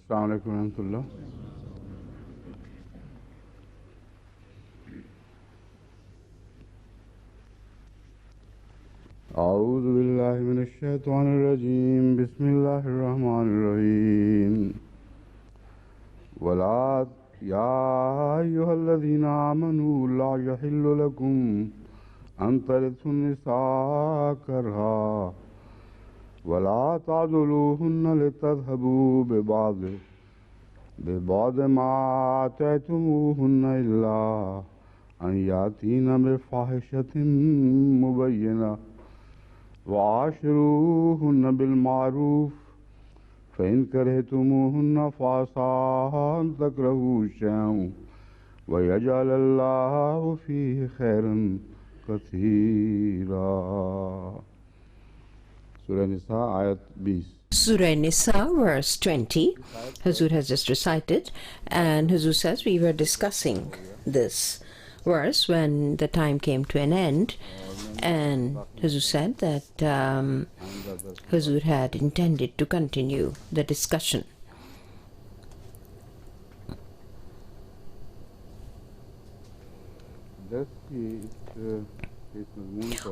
Assalamu alaikum warahmatullah. أعوذ بالله من الشيطان الرجيم بسم الله الرحمن الرحيم ولا يا أيها الذين آمنوا لا يحل لكم أن ترثوا النساء كرها ولا تعضلوهن لتذهبوا ببعض ما آتيتموهن إلا أن يأتين بفاحشة مبينة وعاشروهن بالمعروف فإن كرهتموهن فعسى أن تكرهوا شيئا ويجعل الله فيه خيرا كثيرا. Surah An-Nisaa, Ayat 20. Surah An-Nisaa, verse 20, Hazur has just recited, and Hazur says we were discussing this verse when the time came to an end, and Hazur said that Hazur had intended to continue the discussion.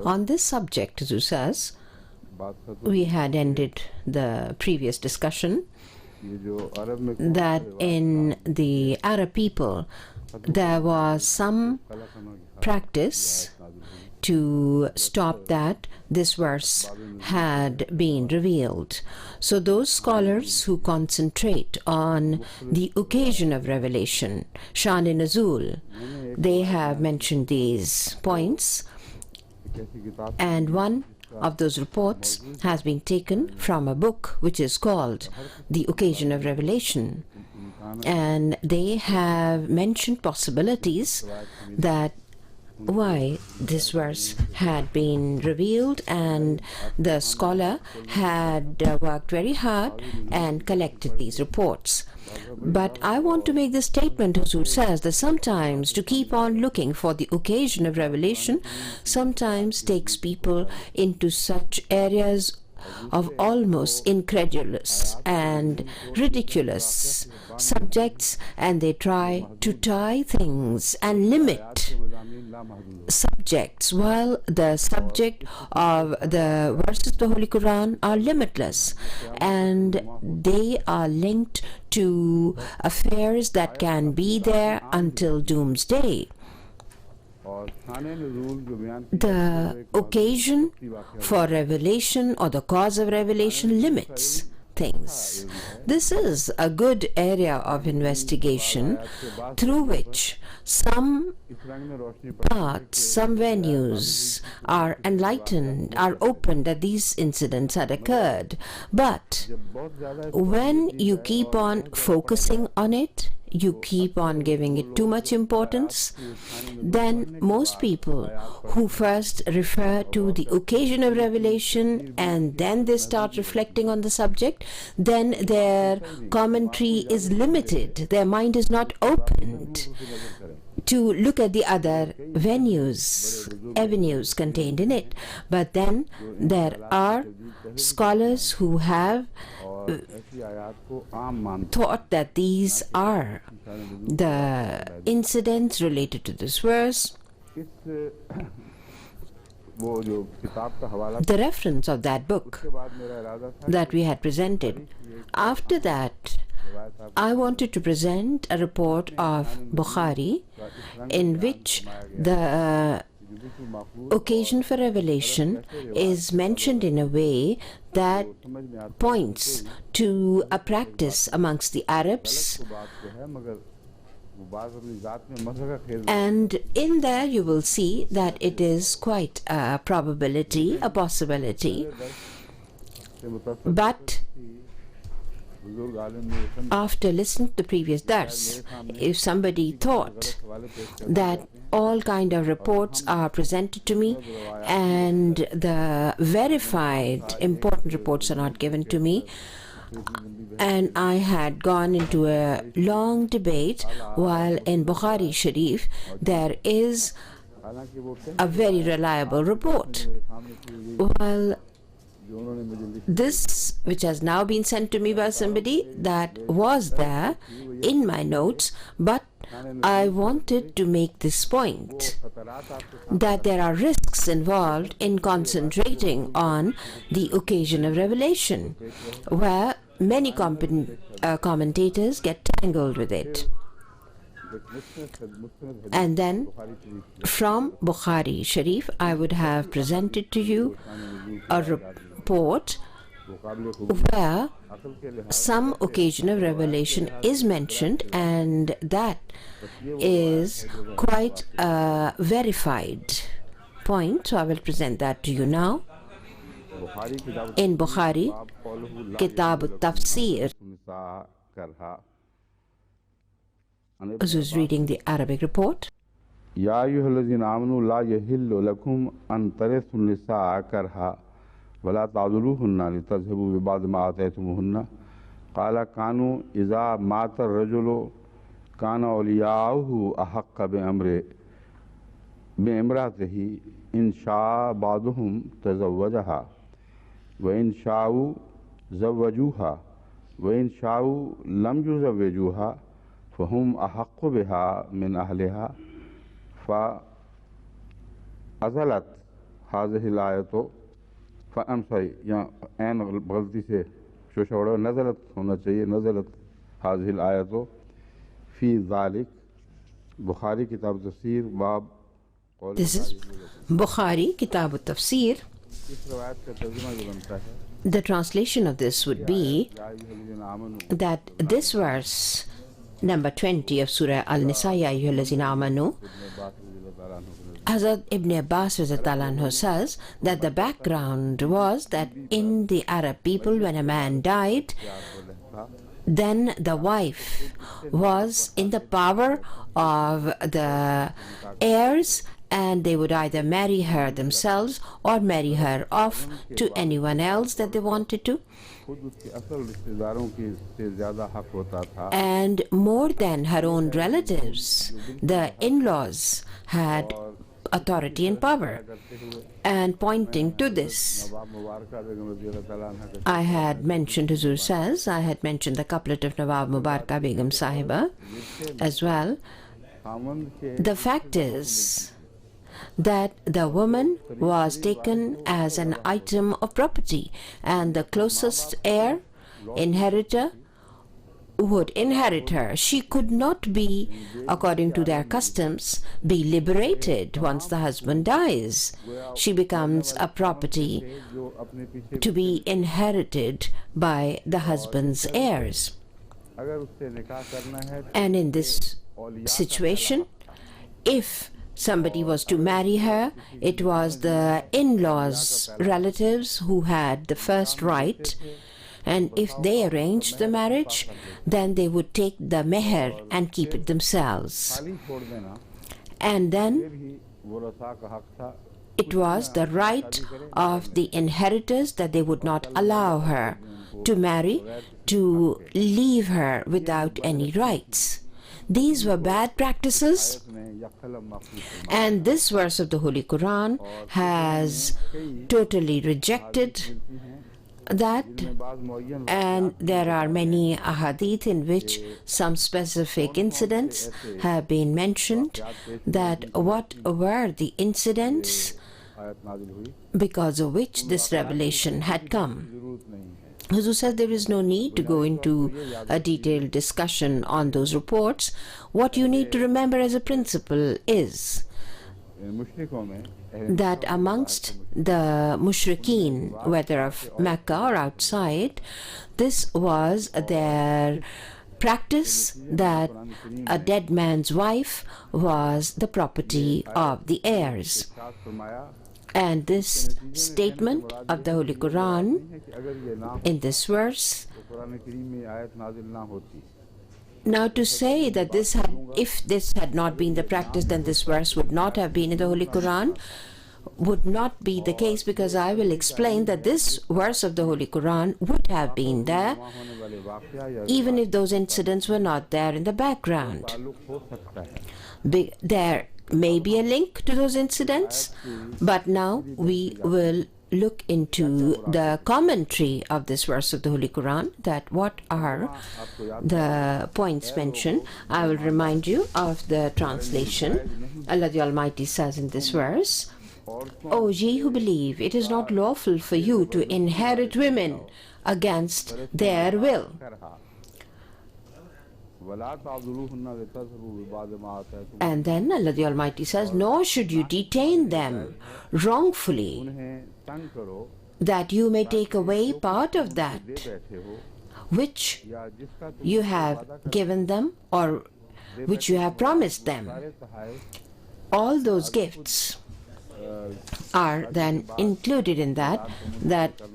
On this subject, Hazur says, we had ended the previous discussion that in the Arab people there was some practice to stop that this verse had been revealed. So those scholars who concentrate on the occasion of revelation, Shan-e-Nuzul, they have mentioned these points, and one of those reports has been taken from a book which is called The Occasion of Revelation, and they have mentioned possibilities that why this verse had been revealed, and the scholar had worked very hard and collected these reports. But I want to make this statement, Huzur says, that sometimes to keep on looking for the occasion of revelation sometimes takes people into such areas of almost incredulous and ridiculous subjects, and they try to tie things and limit subjects, while the subject of the verses of the Holy Quran are limitless, and they are linked to affairs that can be there until doomsday. The occasion for revelation or the cause of revelation limits things. This is a good area of investigation through which some parts, some venues are enlightened, are opened that these incidents had occurred. But when you keep on focusing on it, you keep on giving it too much importance, then most people who first refer to the occasion of revelation and then they start reflecting on the subject, then their commentary is limited. Their mind is not opened to look at the other avenues contained in it. But then there are scholars who have thought that these are the incidents related to this verse. The reference of that book that we had presented. After that, I wanted to present a report of Bukhari in which the occasion for revelation is mentioned in a way that points to a practice amongst the Arabs, and in there you will see that it is quite a probability, a possibility. But after listening to the previous dars, if somebody thought that all kind of reports are presented to me and the verified important reports are not given to me, and I had gone into a long debate, while in Bukhari Sharif there is a very reliable report, while this, which has now been sent to me by somebody, that was there in my notes, but I wanted to make this point that there are risks involved in concentrating on the occasion of revelation, where many commentators get tangled with it. And then from Bukhari Sharif, I would have presented to you a report where some occasion of revelation is mentioned, and that is quite a verified point. So I will present that to you now. In Bukhari, Kitab al-Tafsir, who's reading the Arabic report. Ya ayyuhallazina amanu la yahillu lakum an tarithu an-nisaa karha wa la ta'dhuluhunna litadhhabu bi ba'd ma ataytumuhunna qala kanu idha mata ar-rajulu kana awliya'uhu ahaqqa bi imratihi in sha'a ba'duhum tazawwajaha wa in sha'u zawwajuha wa in sha'u lam yuzawwijuha فهم أحق بها من أهلها فأزلت هذه الآية यहाँ ऐन गलती से शोशा नज़लत होना चाहिए नज़लत हाज़िल आयतो फ़ी ज़ालिक बुखारी किताब तफसीर बाब. This is Bukhari Kitab al-Tafsir. The translation of this would be that this verse number 20 of Surah An-Nisaa, Ya ayyuhallazina amanu, Hazrat Ibn Abbas says that the background was that in the Arab people, when a man died, then the wife was in the power of the heirs, and they would either marry her themselves or marry her off to anyone else that they wanted to. And more than her own relatives, the in-laws had authority and power. And pointing to this, I had mentioned, Huzur says, I had mentioned the couplet of Nawab Mubaraka Begum Sahiba as well. The fact is that the woman was taken as an item of property, and the closest heir, inheritor, would inherit her. She could not be, according to their customs, be liberated once the husband dies. She becomes a property to be inherited by the husband's heirs. And in this situation, if somebody was to marry her, it was the in-laws' relatives who had the first right, and if they arranged the marriage, then they would take the meher and keep it themselves. And then it was the right of the inheritors that they would not allow her to marry, to leave her without any rights. These were bad practices, and this verse of the Holy Quran has totally rejected that. And there are many ahadith in which some specific incidents have been mentioned, that what were the incidents because of which this revelation had come. Huzur says there is no need to go into a detailed discussion on those reports. What you need to remember as a principle is that amongst the mushrikeen, whether of Mecca or outside, this was their practice that a dead man's wife was the property of the heirs. And this statement of the Holy Quran in this verse, now to say that if this had not been the practice, then this verse would not have been in the Holy Quran, would not be the case, because I will explain that this verse of the Holy Quran would have been there even if those incidents were not there in the background. There may be a link to those incidents, but now we will look into the commentary of this verse of the Holy Quran, that what are the points mentioned. I will remind you of the translation. Allah the Almighty says in this verse, O ye who believe, it is not lawful for you to inherit women against their will. And then Allah the Almighty says, nor should you detain them wrongfully, that you may take away part of that which you have given them or which you have promised them. All those gifts are then included in that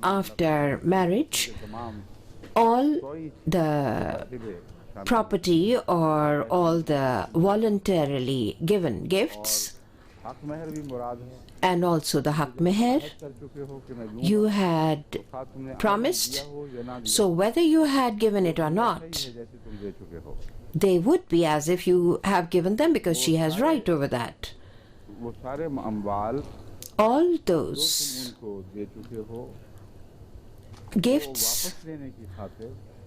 after marriage, all the property or all the voluntarily given gifts, and also the haq meher you had promised, so whether you had given it or not, they would be as if you have given them, because she has right over that. All those gifts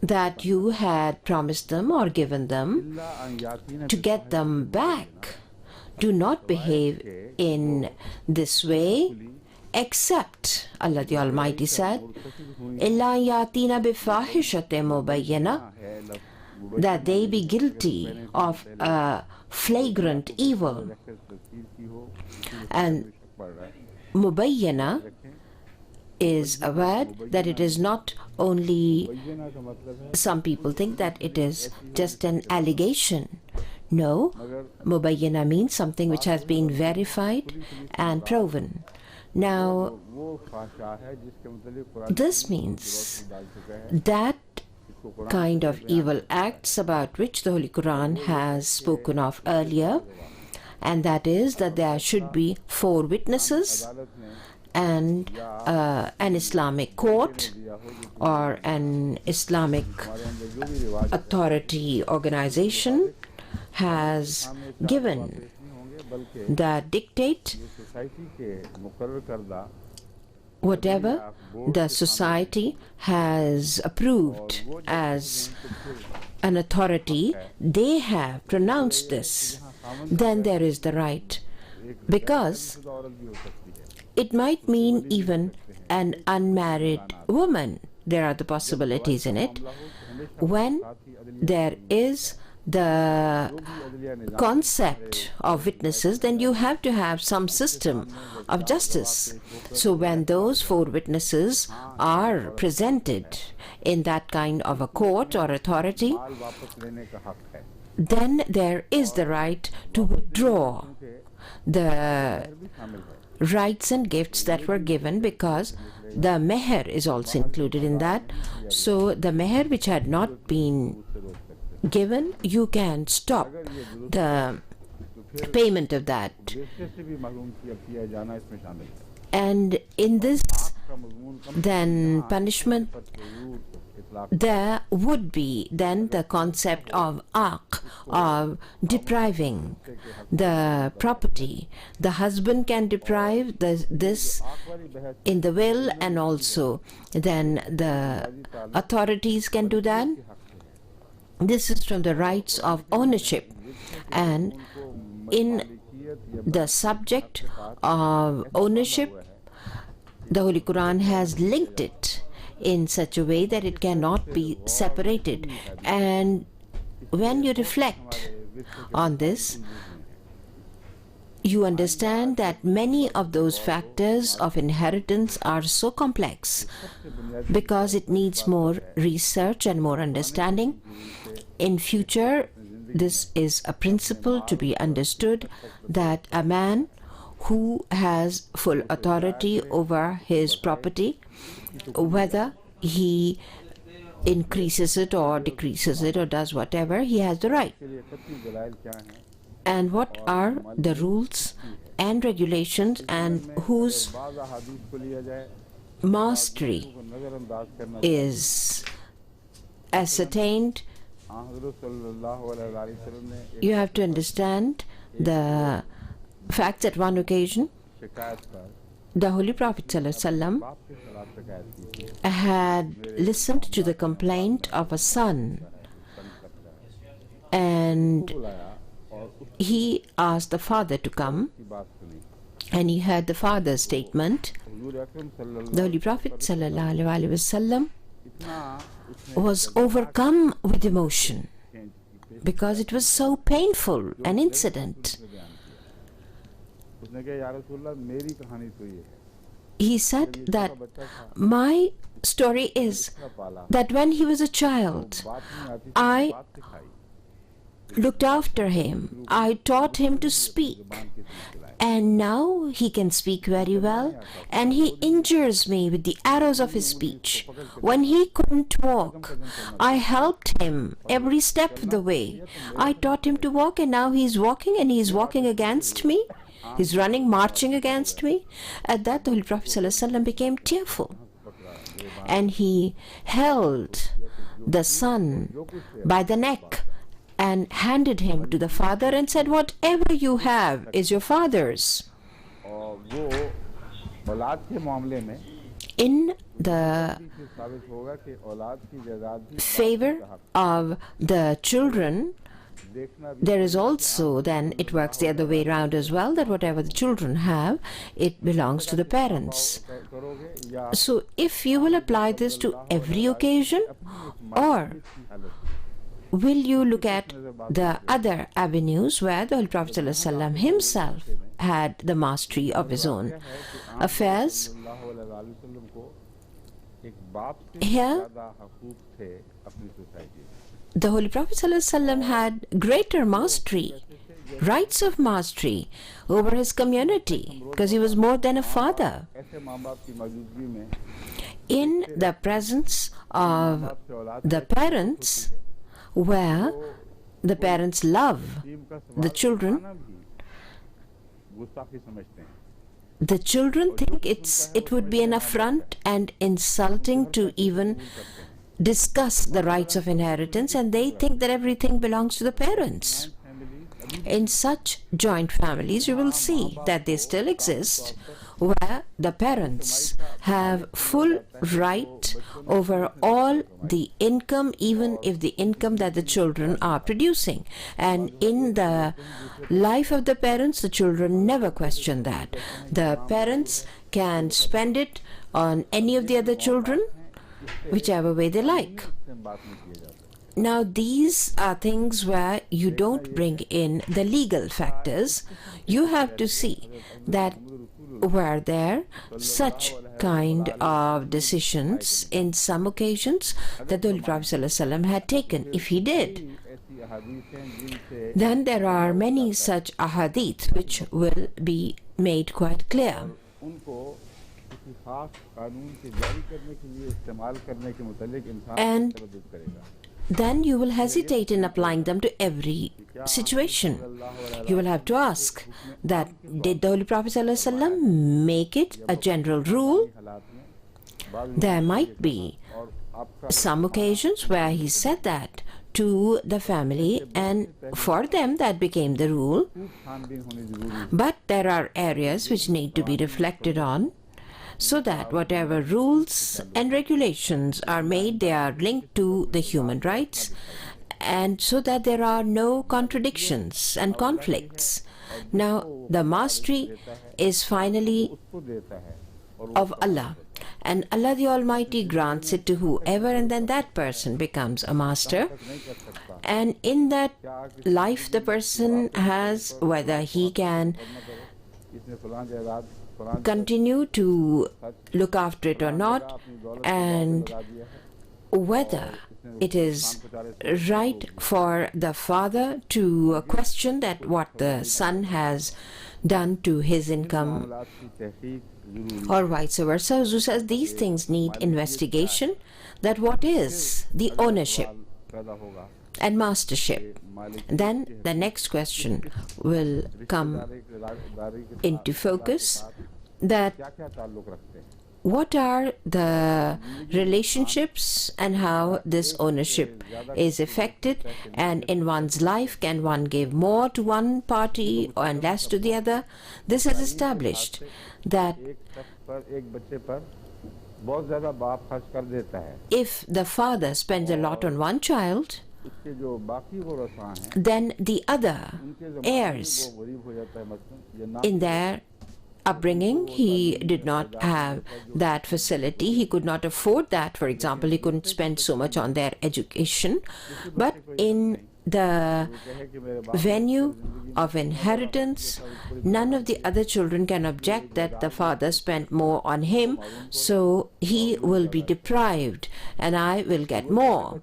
that you had promised them or given them, to get them back, do not behave in this way, except, Allah the Almighty said, إِلَّا يَأْتِينَ بِفَاحِشَةٍ مُبَيَّنَةٍ, that they be guilty of a flagrant evil. And mubayyana is a word that it is not only, some people think that it is just an allegation. No, mubayyana means something which has been verified and proven. Now, this means that kind of evil acts about which the Holy Quran has spoken of earlier, and that is that there should be 4 witnesses, and an Islamic court or an Islamic authority organization has given the dictate. Whatever the society has approved as an authority, they have pronounced this, then there is the right, because it might mean even an unmarried woman. There are the possibilities in it. When there is the concept of witnesses, then you have to have some system of justice. So when those 4 witnesses are presented in that kind of a court or authority, then there is the right to withdraw the rights and gifts that were given, because the meher is also included in that. So the meher which had not been given, you can stop the payment of that. And in this, then punishment, there would be then the concept of aq, of depriving the property. The husband can deprive this in the will, and also then the authorities can do that. This is from the rights of ownership, and in the subject of ownership, the Holy Quran has linked it in such a way that it cannot be separated. And when you reflect on this, you understand that many of those factors of inheritance are so complex, because it needs more research and more understanding. In future, this is a principle to be understood, that a man who has full authority over his property, whether he increases it or decreases it or does whatever, he has the right. And what are the rules and regulations, and whose mastery is ascertained? You have to understand the fact that one occasion the Holy Prophet ﷺ had listened to the complaint of a son, and he asked the father to come, and he heard the father's statement. The Holy Prophet ﷺ was overcome with emotion because it was so painful an incident. He said that my story is that when he was a child, I looked after him, I taught him to speak, and now he can speak very well, and he injures me with the arrows of his speech. When he couldn't walk, I helped him every step of the way. I taught him to walk, and now he's walking, and he's walking against me. He's running, marching against me. At that, the Holy Prophet ﷺ became tearful, and he held the son by the neck and handed him to the father and said, whatever you have is your father's. In the favor of the children, there is also, then it works the other way around as well, that whatever the children have, it belongs to the parents. So if you will apply this to every occasion, or will you look at the other avenues where the Holy Prophet ﷺ himself had the mastery of his own affairs? Here, the Holy Prophet ﷺ had greater mastery, rights of mastery over his community, because he was more than a father. In the presence of the parents, where the parents love the children think it would be an affront and insulting to even discuss the rights of inheritance, and they think that everything belongs to the parents. In such joint families, you will see that they still exist, where the parents have full right over all the income, even if the income that the children are producing. And in the life of the parents, the children never question that. The parents can spend it on any of the other children, whichever way they like. Now, these are things where you don't bring in the legal factors. You have to see that were there such kind of decisions in some occasions that the Holy Prophet ﷺ had taken. If he did, then there are many such ahadith which will be made quite clear. And then you will hesitate in applying them to every situation. You will have to ask that, did the Holy Prophet ﷺ make it a general rule? There might be some occasions where he said that to the family, and for them that became the rule. But there are areas which need to be reflected on, so that whatever rules and regulations are made, they are linked to the human rights, and so that there are no contradictions and conflicts. Now, the mastery is finally of Allah, and Allah the Almighty grants it to whoever, and then that person becomes a master. And in that life the person has, whether he can continue to look after it or not, and whether it is right for the father to question that what the son has done to his income, or vice versa. Who says these things need investigation, that what is the ownership and mastership. Then the next question will come into focus, that what are the relationships and how this ownership is affected, and in one's life can one give more to one party and less to the other. This has established that if the father spends a lot on one child, then the other heirs, in their upbringing, he did not have that facility. He could not afford that. For example, he couldn't spend so much on their education. But in the venue of inheritance, none of the other children can object that the father spent more on him, so he will be deprived and I will get more.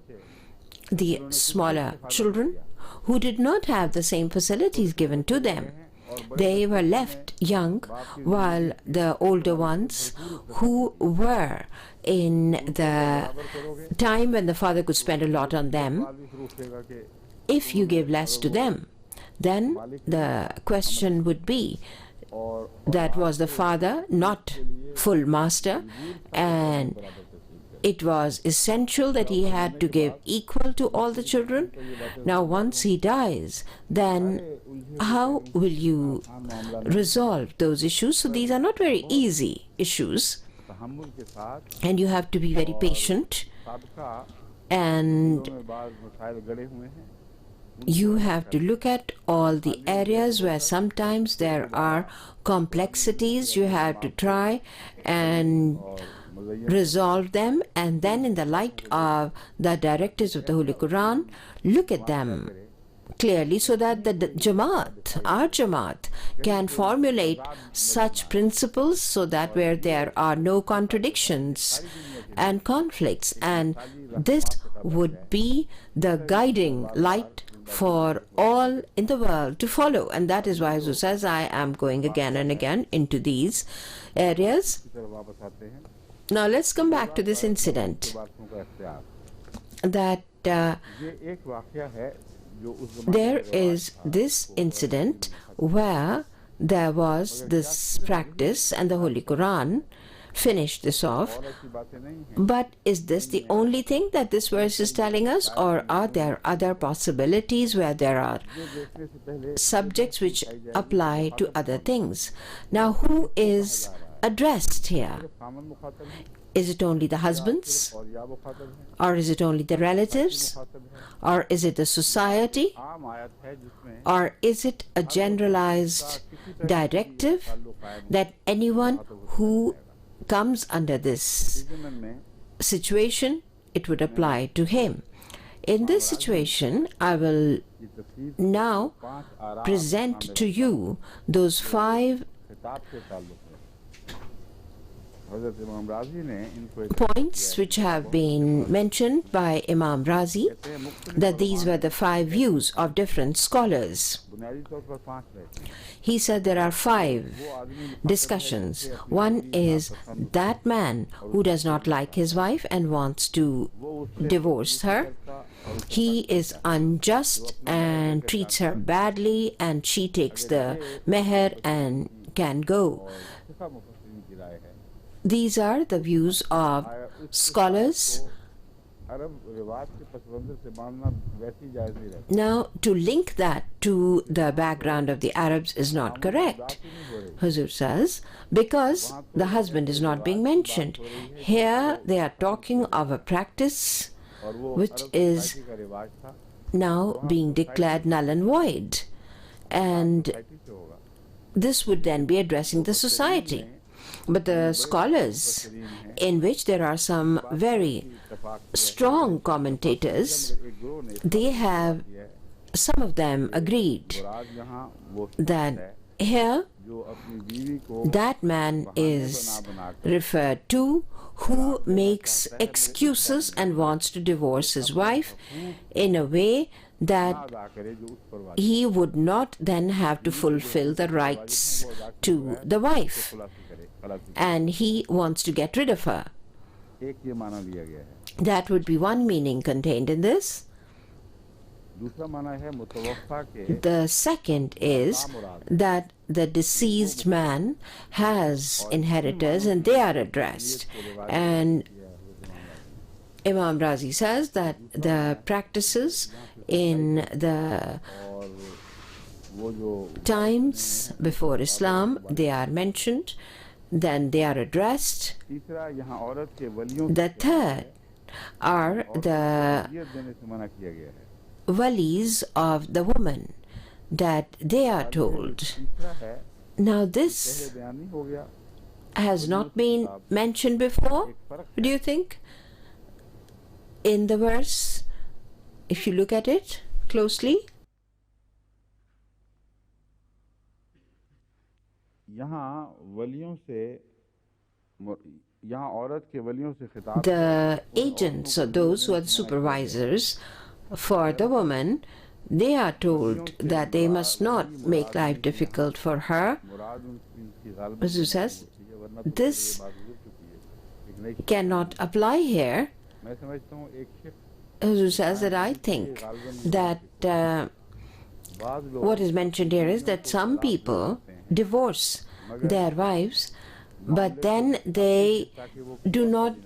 The smaller children who did not have the same facilities given to them, they were left young, while the older ones who were in the time when the father could spend a lot on them, if you give less to them, then the question would be that was the father not full master, and it was essential that he had to give equal to all the children. Now once he dies, then how will you resolve those issues? So these are not very easy issues, and you have to be very patient, and you have to look at all the areas where sometimes there are complexities. You have to try and resolve them, and then in the light of the directives of the Holy Quran, look at them clearly so that the Jamaat, our Jamaat, can formulate such principles so that where there are no contradictions and conflicts, and this would be the guiding light for all in the world to follow. And that is why Huzur says, I am going again and again into these areas. Now let's come back to this incident, that there is this incident where there was this practice and the Holy Quran finished this off. But is this the only thing that this verse is telling us, or are there other possibilities where there are subjects which apply to other things? Now who is addressed here? Is it only the husbands, or is it only the relatives, or is it the society, or is it a generalized directive that anyone who comes under this situation, it would apply to him? In this situation, I will now present to you those 5 points which have been mentioned by Imam Razi, that these were the 5 views of different scholars. He said there are 5 discussions. One is that man who does not like his wife and wants to divorce her. He is unjust and treats her badly, and she takes the meher and can go. These are the views of scholars. Now, to link that to the background of the Arabs is not correct, Huzur says, because the husband is not being mentioned. Here they are talking of a practice which is now being declared null and void, and this would then be addressing the society. But the scholars, in which there are some very strong commentators, they have, some of them agreed that here that man is referred to who makes excuses and wants to divorce his wife in a way that he would not then have to fulfill the rights to the wife, and he wants to get rid of her. That would be one meaning contained in this. दूसरा माना है मुतवफ़ा के The second is that the deceased man has inheritors and they are addressed. And Imam Razi says that the practices in the और वो जो times before Islam, they are mentioned, then they are addressed. तीसरा यहाँ औरत के वलियों The third are the दियत देने से मना किया गया है। walis of the woman, that they are told. तीसरा है Now पहले this बयान नहीं हो गया, has not been mentioned before, do you think? In the verse, if you look at it closely, यहाँ वलियों से यहाँ औरत के वलियों से खिताब the agents or those who are the supervisors for the woman, they are told that they must not make life difficult for her. मुराद उनकी गालिब Rasul says है, वरना तो this ये बात गुजर चुकी है। एक नई cannot apply here. मैं समझता हूँ एक शिख Rasul says that I think that बाद लोग what is mentioned here is that some people divorce their wives, but then they do not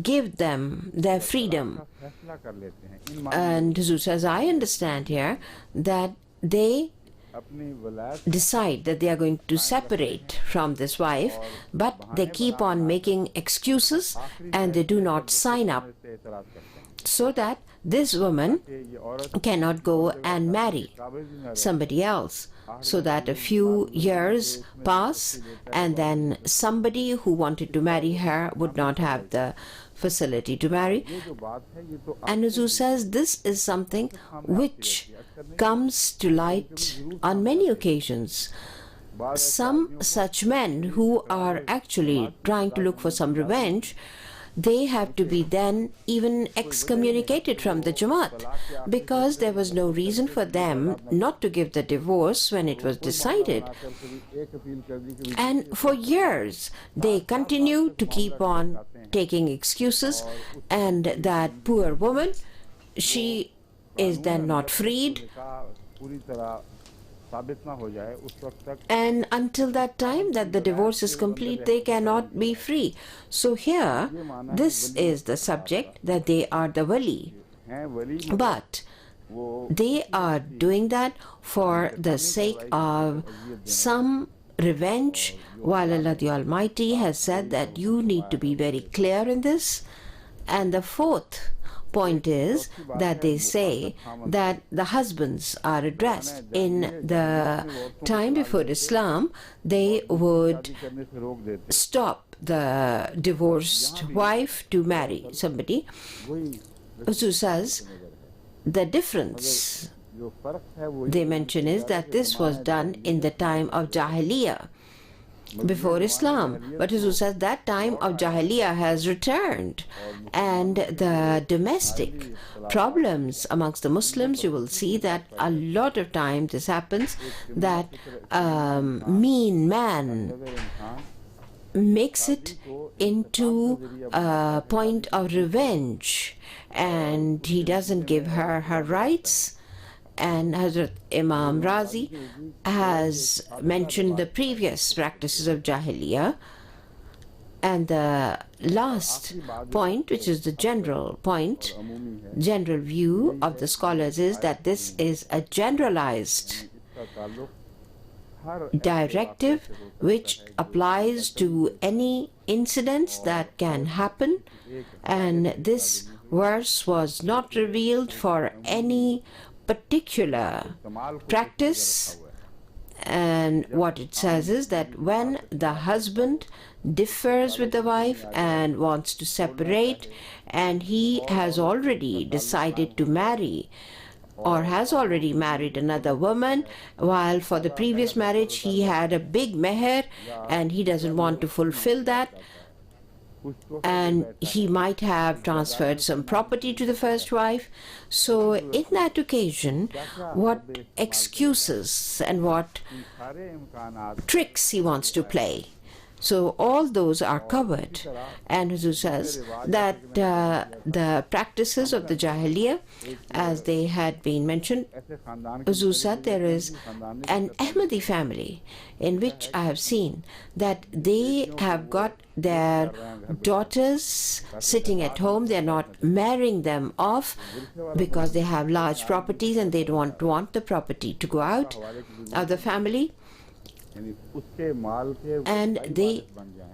give them their freedom. फैसला कर लेते हैं इन And Rasul says, I understand here that they अपनी Wilayat decide that they are going to separate from this wife, but they keep on making excuses and they do not sign up से एतराज करते हैं so that this woman कि ये औरत cannot go and marry काबिल भी न somebody else, so that a few years pass and then somebody who wanted to marry her would not have the facility to marry. ये जो बात है ये तो And Rasul says this is something which comes to light on many occasions. Some such men who are actually trying to look for some revenge, they have to be then even excommunicated from the Jamaat, because there was no reason for them not to give the divorce when it was decided. एक appeal कर दी कि And for years, they continue to keep on taking excuses, and that poor woman, she is then not freed. पूरी तरह साबित ना हो जाए उस वक्त तक And until that time that the divorce is complete, they cannot be free. So here, this is the subject, that they are the wali. हैं वली But they are doing that for the sake of some revenge, while Allah the Almighty has said that you need to be very clear in this. And the fourth point is that they say that the husbands are addressed. In the time before Islam, they would करने से रोक देते stop the divorced wife to marry somebody. वही Rasul says the difference जो फर्क है वो they mention is that this was done in the time of Jahiliyyah, before Islam. But Rasul says that time of Jahiliyyah has returned, and the domestic problems amongst the Muslims, you will see that a lot of times this happens, that mean man makes it into a point of revenge, and he doesn't give her her rights. And Hazrat Imam Razi has mentioned the previous practices of Jahiliyyah. And the last point, which is the general point, general view of the scholars, is that this is a generalized इसका ताल्लुक हर directive which applies to any incidents that can happen, and this verse was not revealed for any particular practice. And what it says is that when the husband differs with the wife and wants to separate, and he has already decided to marry or has already married another woman, while for the previous marriage he had a big meher and he doesn't want to fulfill that, and he might have transferred some property to the first wife. So in that occasion, what excuses and what सारे इम्कानात tricks he wants to play. So all those are covered. And Huzur says that the practices of the Jahiliyyah, as they had been mentioned, Huzur said there is an Ahmadi family in which I have seen that they have got their daughters sitting at home. They are not marrying them off because they have large properties and they don't want the property to go out of the family. And they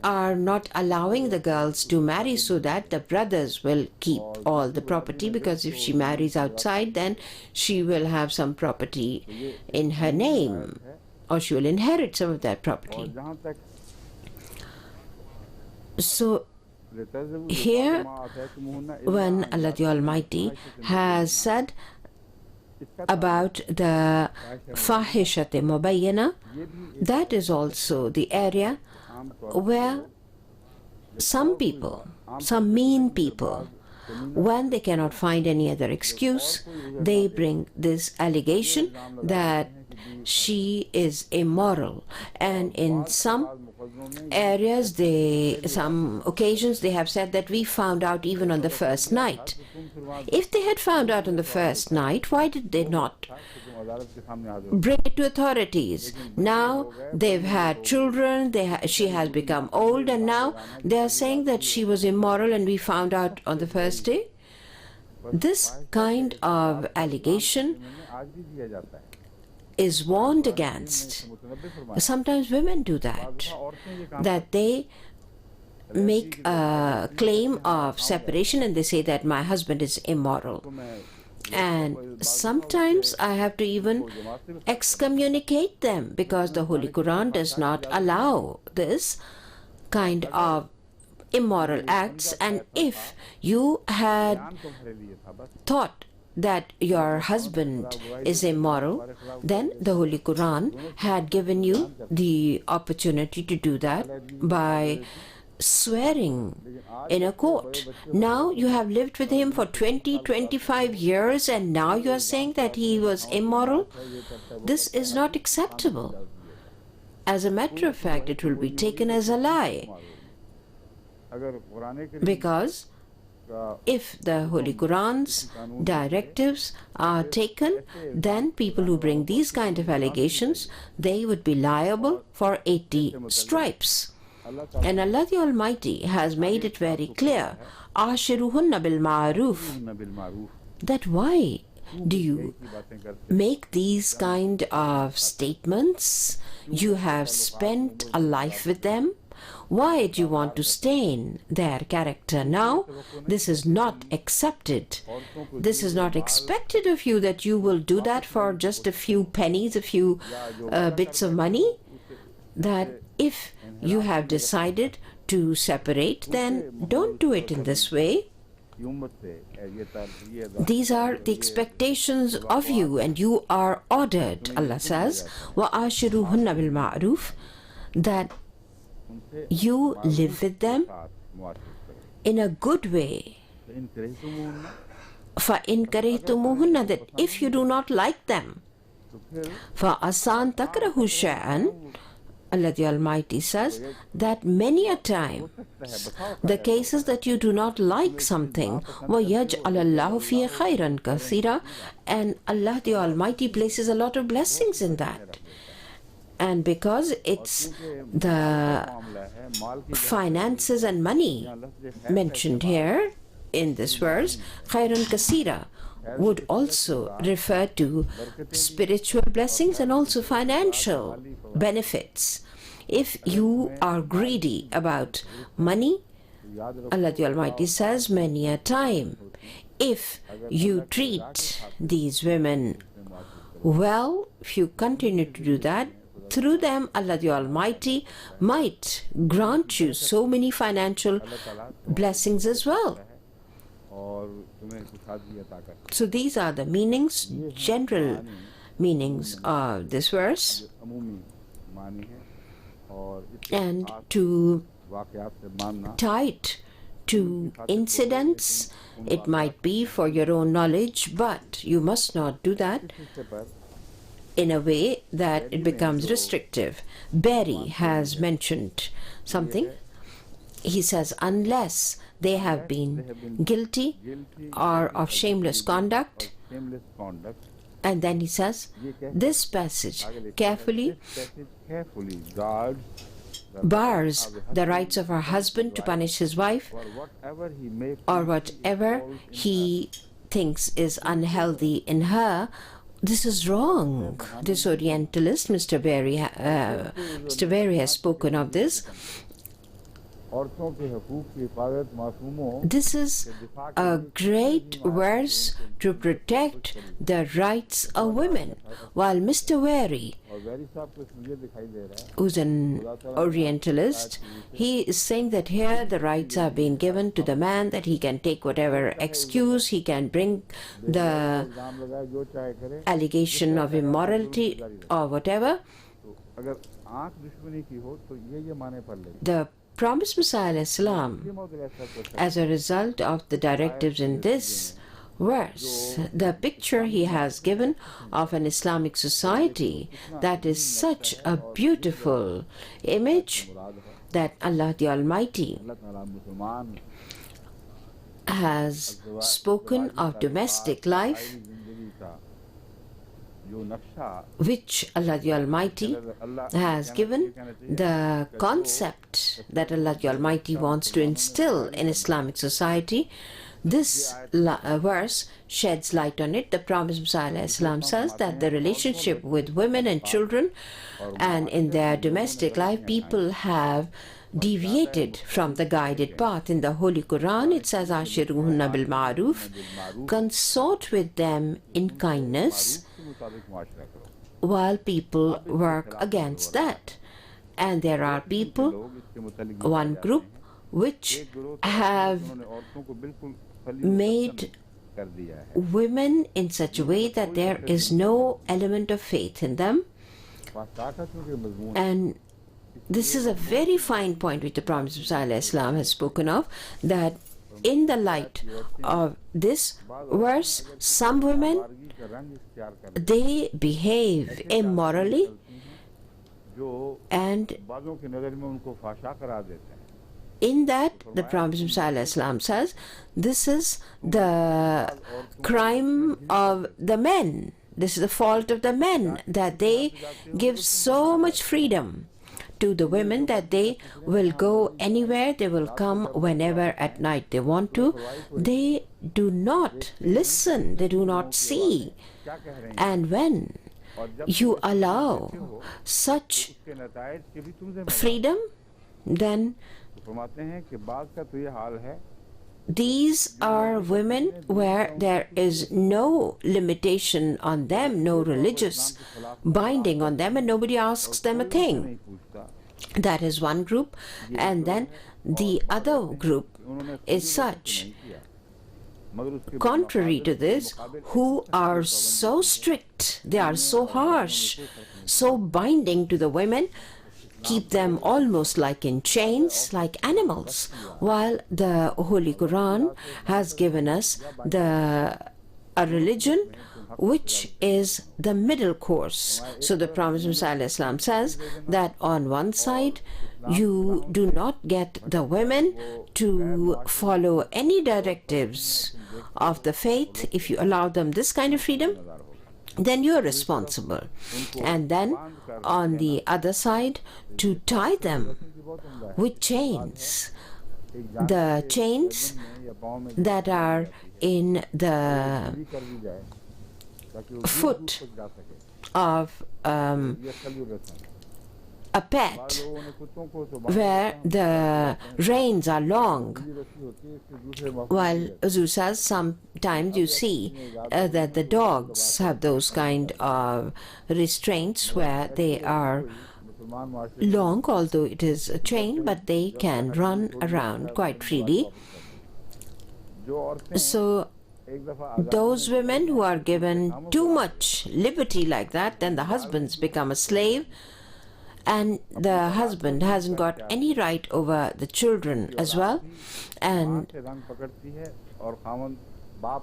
are not allowing the girls to marry so that the brothers will keep all the property, because if she marries outside, then she will have some property in her name, or she will inherit some of that property. So here, when Allah the Almighty has said about the fahishat mubayyana, that is also the area where some people, some mean people, when they cannot find any other excuse, they bring this allegation that she is immoral. And in some areas, some occasions, they have said that we found out even on the first night. If they had found out on the first night, why did they not bring it to authorities? Now they've had children, she has become old, and now they are saying that she was immoral and we found out on the first day. This kind of allegation is warned against. Sometimes women do that they make a claim of separation and they say that my husband is immoral. And sometimes I have to even excommunicate them because the Holy Quran does not allow this kind of immoral acts. And if you had thought that your husband is immoral, then the Holy Quran had given you the opportunity to do that by swearing in a court. Now you have lived with him for 20-25 years and now you are saying that he was immoral. This is not acceptable. As a matter of fact, it will be taken as a lie, because if the Holy Quran's directives are taken, then people who bring these kind of allegations, they would be liable for 80 stripes. And Allah the Almighty has made it very clear, Ashiruhunna bil ma'ruf, that why do you make these kind of statements? You have spent a life with them. Why do you want to stain their character now? This is not accepted. This is not expected of you, that you will do that for just a few pennies, a few bits of money. That if you have decided to separate, then don't do it in this way. These are the expectations of you and you are ordered, Allah says, وَآشِرُهُنَّ بِالْمَعْرُوفِ, that you live with them in a good way. فَإِن كَرِهْتُمُوهُنَّ, that if you do not like them, فَأَسَانْ تَكْرَهُ شَيْئًا, Allah the Almighty says that many a time the cases that you do not like something, وَيَجْعَلَ اللَّهُ فِيهِ خَيْرًا كَثِيرًا, and Allah the Almighty places a lot of blessings in that. And because it's the finances and money mentioned here in this verse, khairan kasira would also refer to spiritual blessings and also financial benefits. If you are greedy about money, Allah the Almighty says many a time, if you treat these women well, if you continue to do that, through them Allah the Almighty might grant you so many financial blessings as well. So these are the meanings, general meanings of this verse. And to tie it to incidents, it might be for your own knowledge, but you must not do that. in a way that it becomes restrictive. Berry has mentioned something. He says, unless they have been guilty or of shameless conduct, and then he says, this passage carefully bars the rights of her husband to punish his wife or whatever he thinks is unhealthy in her. This is wrong. This Orientalist, Mr. Berry has spoken of this. This is a great verse to protect the rights of women. While Mr. Berry, who's an Orientalist, he is saying that here the rights are being given to the man, that he can take whatever excuse, he can bring the allegation of immorality or whatever. The promised Messiah ﷺ, as a result of the directives in this verse, the picture he has given of an Islamic society that is such a beautiful image that Allah the Almighty has spoken of domestic life, which Allah the Almighty has given, the concept that Allah the Almighty wants to instill in Islamic society. This verse sheds light on it. The Promised Messiah says that the relationship with women and children and in their domestic life, people have deviated from the guided path. In the Holy Quran, it says, Ashiruhunna bil ma'ruf, consort with them in kindness, while people work against that. And there are people, one group, which have made women in such a way that there is no element of faith in them. And this is a very fine point which the Prophet ﷺ has spoken of, that in the light of this verse, some women, they behave immorally, and in that, the Prophet ﷺ says, this is the crime of the men. This is the fault of the men, that they give so much freedom to the women that they will go anywhere, they will come whenever at night they want to. They do not listen, they do not see. And when you allow such freedom, then these are women where there is no limitation on them, no religious binding on them, and nobody asks them a thing. That is one group. And then the other group is such, contrary to this, who are so strict, they are so harsh, so binding to the women, keep them almost like in chains, like animals, while the Holy Quran has given us a religion which is the middle course. So the Prophet ﷺ says that on one side, you do not get the women to follow any directives of the faith. If you allow them this kind of freedom, then you're responsible. And then on the other side, to tie them with chains, the chains that are in the foot of a pet, where the reins are long. While Huzur says sometimes you see that the dogs have those kind of restraints where they are long, although it is a chain, but they can run around quite freely. So those women who are given too much liberty like that, then the husbands become a slave, and the husband hasn't got any right over the children as well, and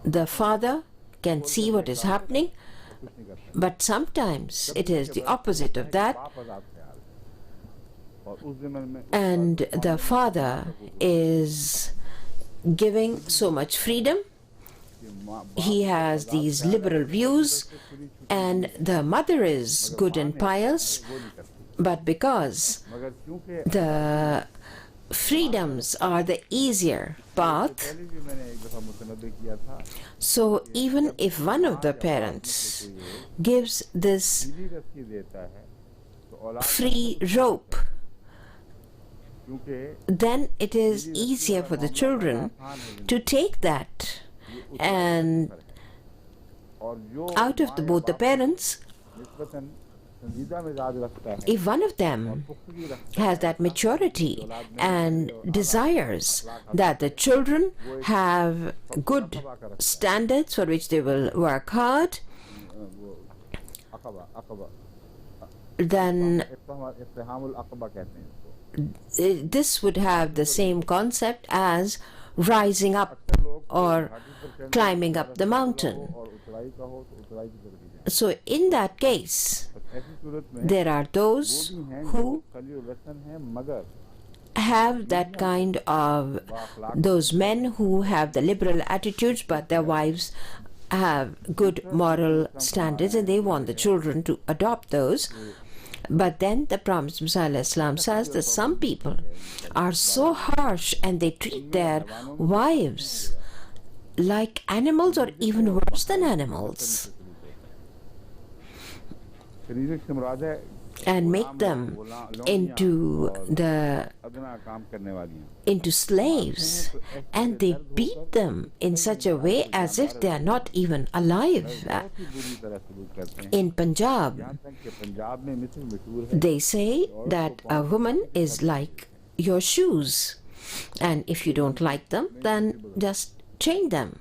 the father can see what is happening, But sometimes it is the opposite of that, and the father is giving so much freedom. He has these liberal views, and the mother is good and pious, but because the freedoms are the easier path, so even if one of the parents gives this free rope, then it is easier for the children to take that, and out of both the parents, if one of them has that maturity and desires that the children have good standards for which they will work hard, then this would have the same concept as rising up or climbing up the mountain. So in that case, there are those who have that kind of, those men who have the liberal attitudes, but their wives have good moral standards and they want the children to adopt those. But then the Prophet ﷺ says that some people are so harsh and they treat their wives like animals or even worse than animals, and make them into slaves, and they beat them in such a way as if they are not even alive. In Punjab, they say that a woman is like your shoes, and if you don't like them, then just change them,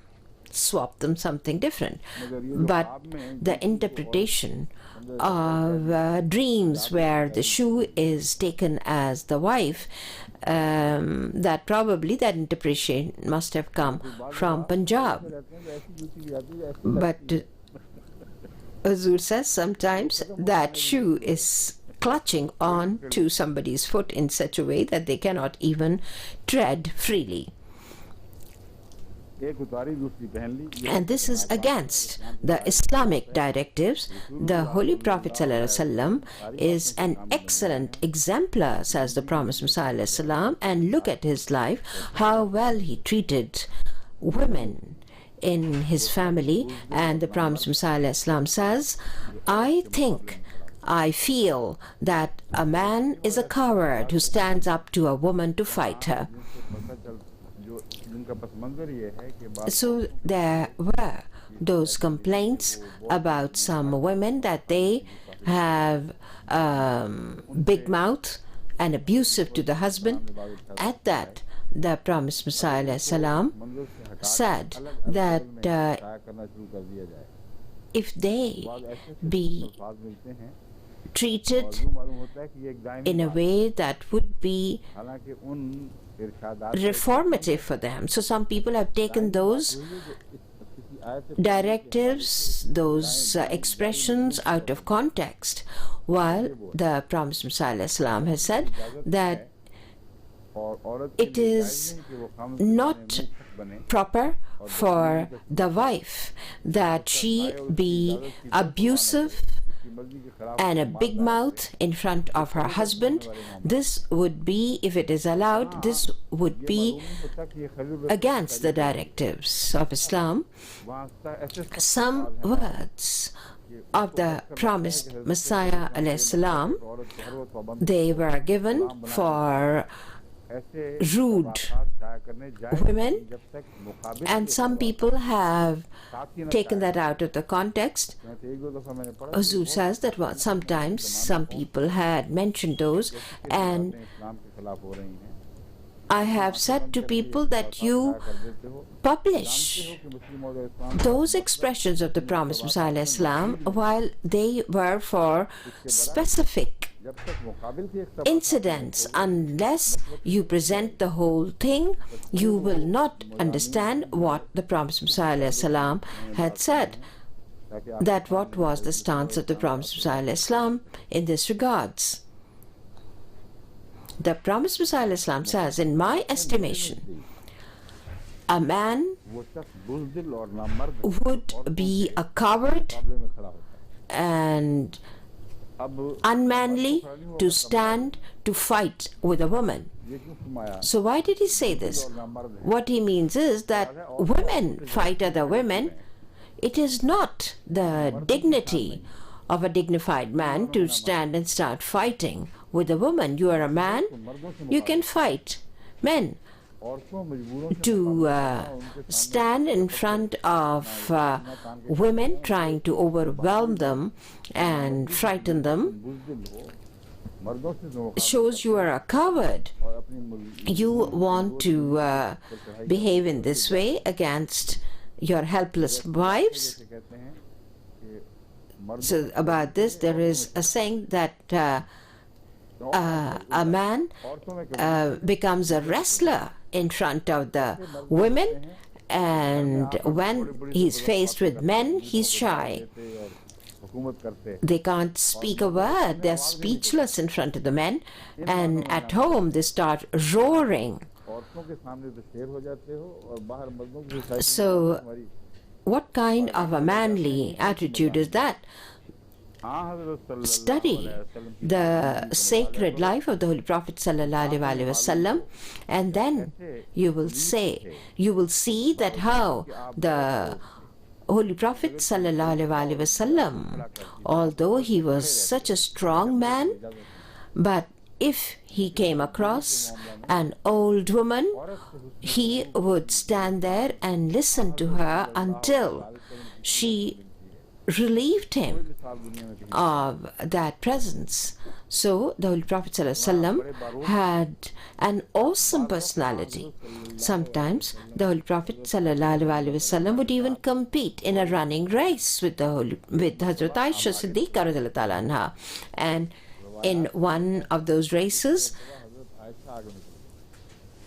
swap them something different. But the interpretation of dreams where the shoe is taken as the wife, that probably that interpretation must have come from Punjab. But Hazur says sometimes that shoe is clutching on to somebody's foot in such a way that they cannot even tread freely. And this is against the Islamic directives. The Holy Prophet ﷺ is an excellent exemplar, says the Prophet ﷺ, and look at his life, how well he treated women in his family. And the Prophet ﷺ says, I feel that a man is a coward who stands up to a woman to fight her. So there were those complaints about some women that they have big mouth and abusive to the husband. At that, the Promised Messiah ﷺ said that if they be treated in a way that would be reformative for them. So some people have taken those directives, those expressions out of context, while the Prophet ﷺ has said that it is not proper for the wife that she be abusive and a big mouth in front of her husband. This would be, if it is allowed, this would be against the directives of Islam. Some words of the promised Messiah ﷺ, they were given for rude women, and some people have taken that out of the context. Hazur says that sometimes some people had mentioned those, and I have said to people that you publish those expressions of the promised Messiah ﷺ while they were for specific incidents. Unless you present the whole thing, you will not understand what the Prophet ﷺ had said. that what was the stance of the Promised Messiah Islam in this regards. The Promised Messiah Islam says, in my estimation, a man would be a coward and unmanly to stand to fight with a woman. So why did he say this? What he means is that women fight other women. It is not the dignity of a dignified man to stand and start fighting with a woman. You are a man, you can fight. Men, to stand in front of women trying to overwhelm them and frighten them shows you are a coward. You want to behave in this way against your helpless wives. So about this there is a saying that a man becomes a wrestler in front of the women, and when he's faced with men he's shy. They can't speak a word, they're speechless in front of the men, and at home they start roaring. So what kind of a manly attitude is that? Study the sacred life of the Holy Prophet ﷺ, and then you will see that how the Holy Prophet ﷺ, although he was such a strong man, but if he came across an old woman, he would stand there and listen to her until she relieved him of that presence. So the Holy Prophet ﷺ had an awesome personality. Sometimes the Holy Prophet ﷺ would even compete in a running race with Hazrat Aisha Siddiqa radhiyallahu ta'ala anha. And in one of those races,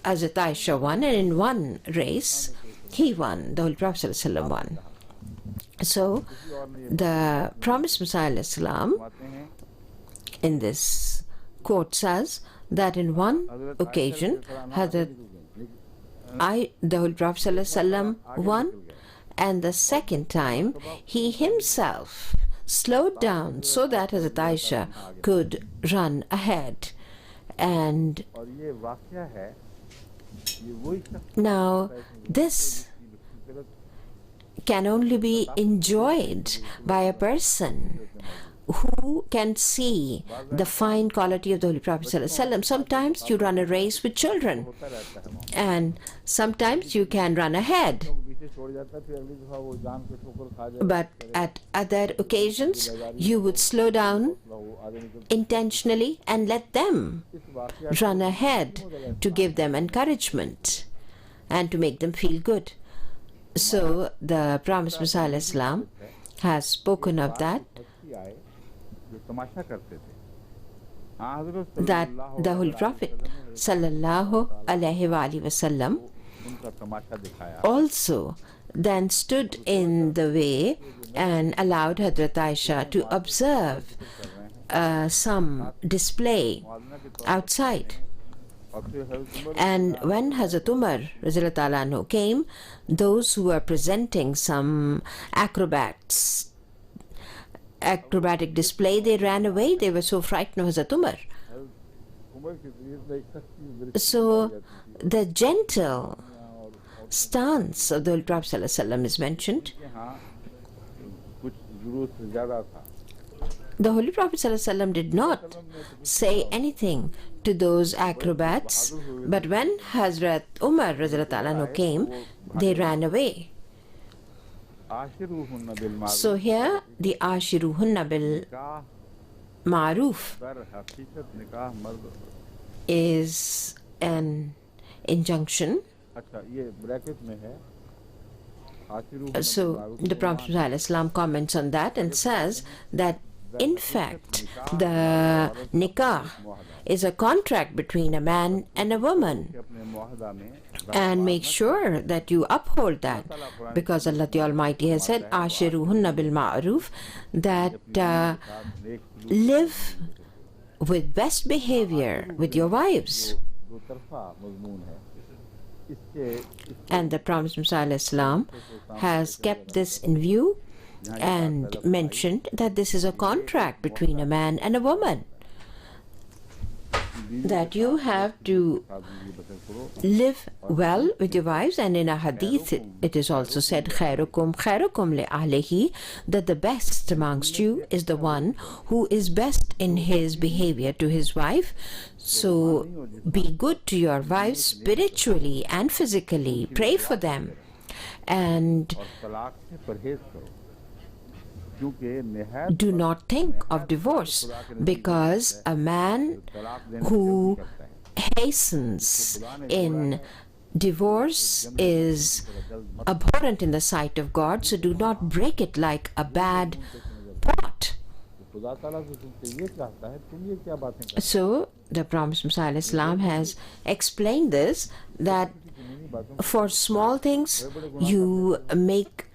Hazrat Aisha won, and in one race he won, the Holy Prophet ﷺ won. So the Promised Messiah Islam in this quote says that in one occasion the Holy Prophet ﷺ won, and the second time he himself slowed down so that Hazrat Aisha could run ahead. And now this can only be enjoyed by a person who can see the fine quality of the Holy Prophet ﷺ. Sometimes you run a race with children, and sometimes you can run ahead. But at other occasions, you would slow down intentionally and let them run ahead to give them encouragement and to make them feel good. So the Promised Messiah Islam has spoken of that the Holy Prophet sallallahu alaihi wasallam also then stood in the way and allowed Hazrat Aisha to observe some display outside. And when Hazrat Umar radhiyallahu ta'ala anhu came, those who were presenting some acrobatic display, they ran away. They were so frightened of Hazrat Umar. So the gentle stance of the Holy Prophet ﷺ is mentioned. The Holy Prophet ﷺ did not say anything to those acrobats, but when Hazrat Umar radhiyallahu ta'ala anhu came, they ran away. So here the Ashiruhunna bil Ma'ruf is an injunction. So the Prophet ﷺ comments on that and says that in fact, the nikah is a contract between a man and a woman, and make sure that you uphold that, because Allah the Almighty has said, Ashiruhunna bil ma'ruf, that live with best behavior with your wives. And the Prophet ﷺ has kept this in view and mentioned that this is a contract between a man and a woman, that you have to live well with your wives. And in a hadith it is also said, khairukum khairukum li ahlihi, that the best amongst you is the one who is best in his behavior to his wife. So be good to your wives spiritually and physically, pray for them, and do not think of divorce, because a man who hastens in divorce is abhorrent in the sight of God. So do not break it like a bad pot. So the Prophet ﷺ has explained this, that for small things you make,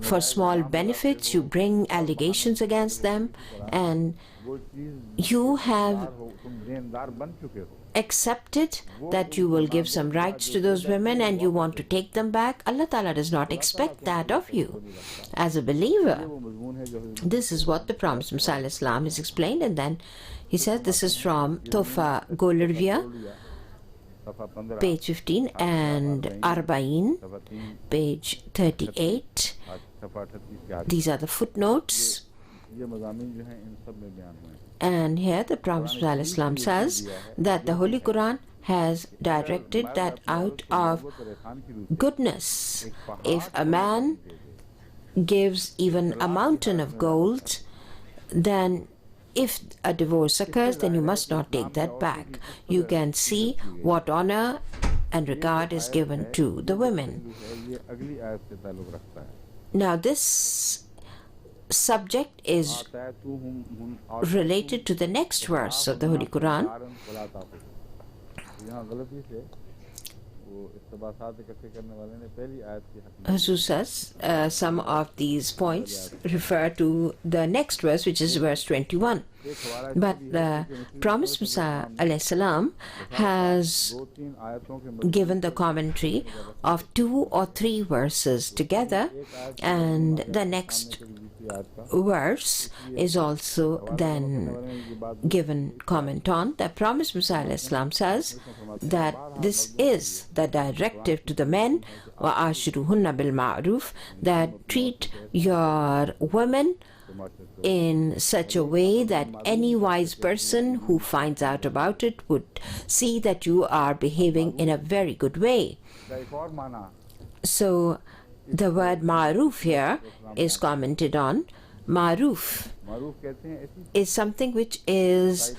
for small benefits you bring allegations against them, and you have accepted that you will give some rights to those women and you want to take them back. Allah Ta'ala does not expect that of you as a believer. This is what the Prophet ﷺ has explained, and then he says, this is from Tofa Golarvia, page 15, and Arba'in, page 38. These are the footnotes. And here the Prophet ﷺ says that the Holy Quran has directed that out of goodness, if a man gives even a mountain of gold, then if a divorce occurs, then you must not take that back. You can see what honor and regard is given to the women. Now this subject is related to the next verse of the Holy Quran. Who says some of these points refer to the next verse, which is verse 21. But the Prophet ﷺ has given the commentary of 2 or 3 verses together, and the next verse is also then given comment on. The Prophet ﷺ says that this is the directive to the men, وَآشِرُهُنَّ بِالْمَعْرُوفِ, that treat your women in such a way that any wise person who finds out about it would see that you are behaving in a very good way. So the word ma'ruf here is commented on. Ma'ruf is something which is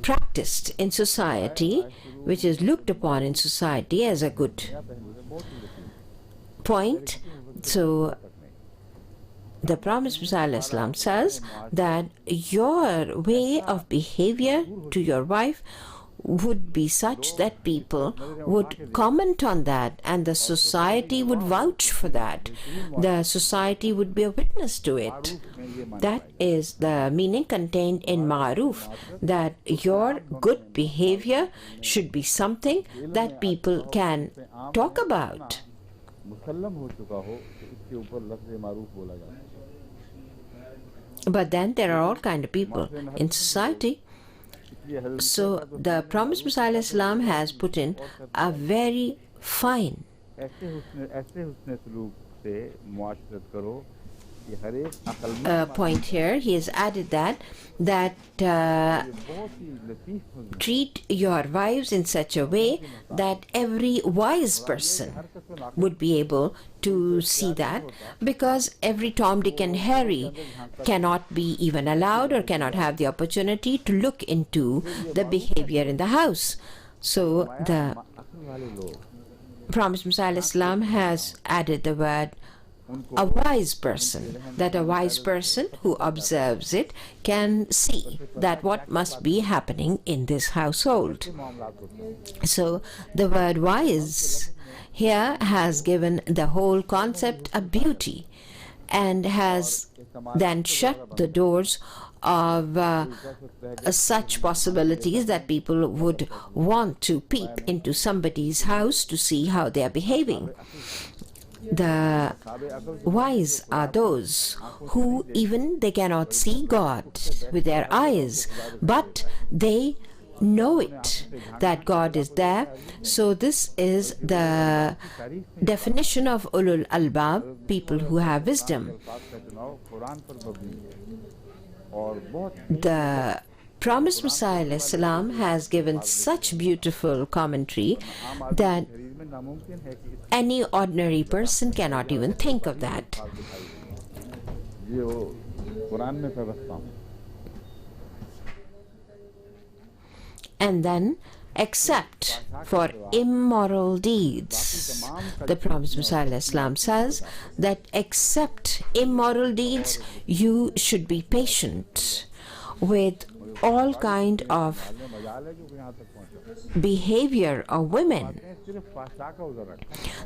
practiced in society, which is looked upon in society as a good point. So the Prophet ﷺ says that your way of behavior to your wife would be such that people would comment on that, and the society would vouch for that. The society would be a witness to it. That is the meaning contained in ma'ruf, that your good behavior should be something that people can talk about. But then there are all kinds of people in society. So the Prophet ﷺ has put in a very fine point here. He has added that treat your wives in such a way that every wise person would be able to see that, because every Tom, Dick and Harry cannot be even allowed or cannot have the opportunity to look into the behavior in the house. So the Prophet ﷺ has added the word a wise person, that a wise person who observes it can see that what must be happening in this household. So the word wise here has given the whole concept a beauty and has then shut the doors of such possibilities that people would want to peep into somebody's house to see how they are behaving. The wise are those who even they cannot see God with their eyes, but they know it, that God is there. So this is the definition of ulul albab, people who have wisdom. The promised Messiah salam has given such beautiful commentary that any ordinary person cannot even think of that. And then, except for immoral deeds, the Prophet Muhammad says that except immoral deeds, you should be patient with all kind of behavior of women.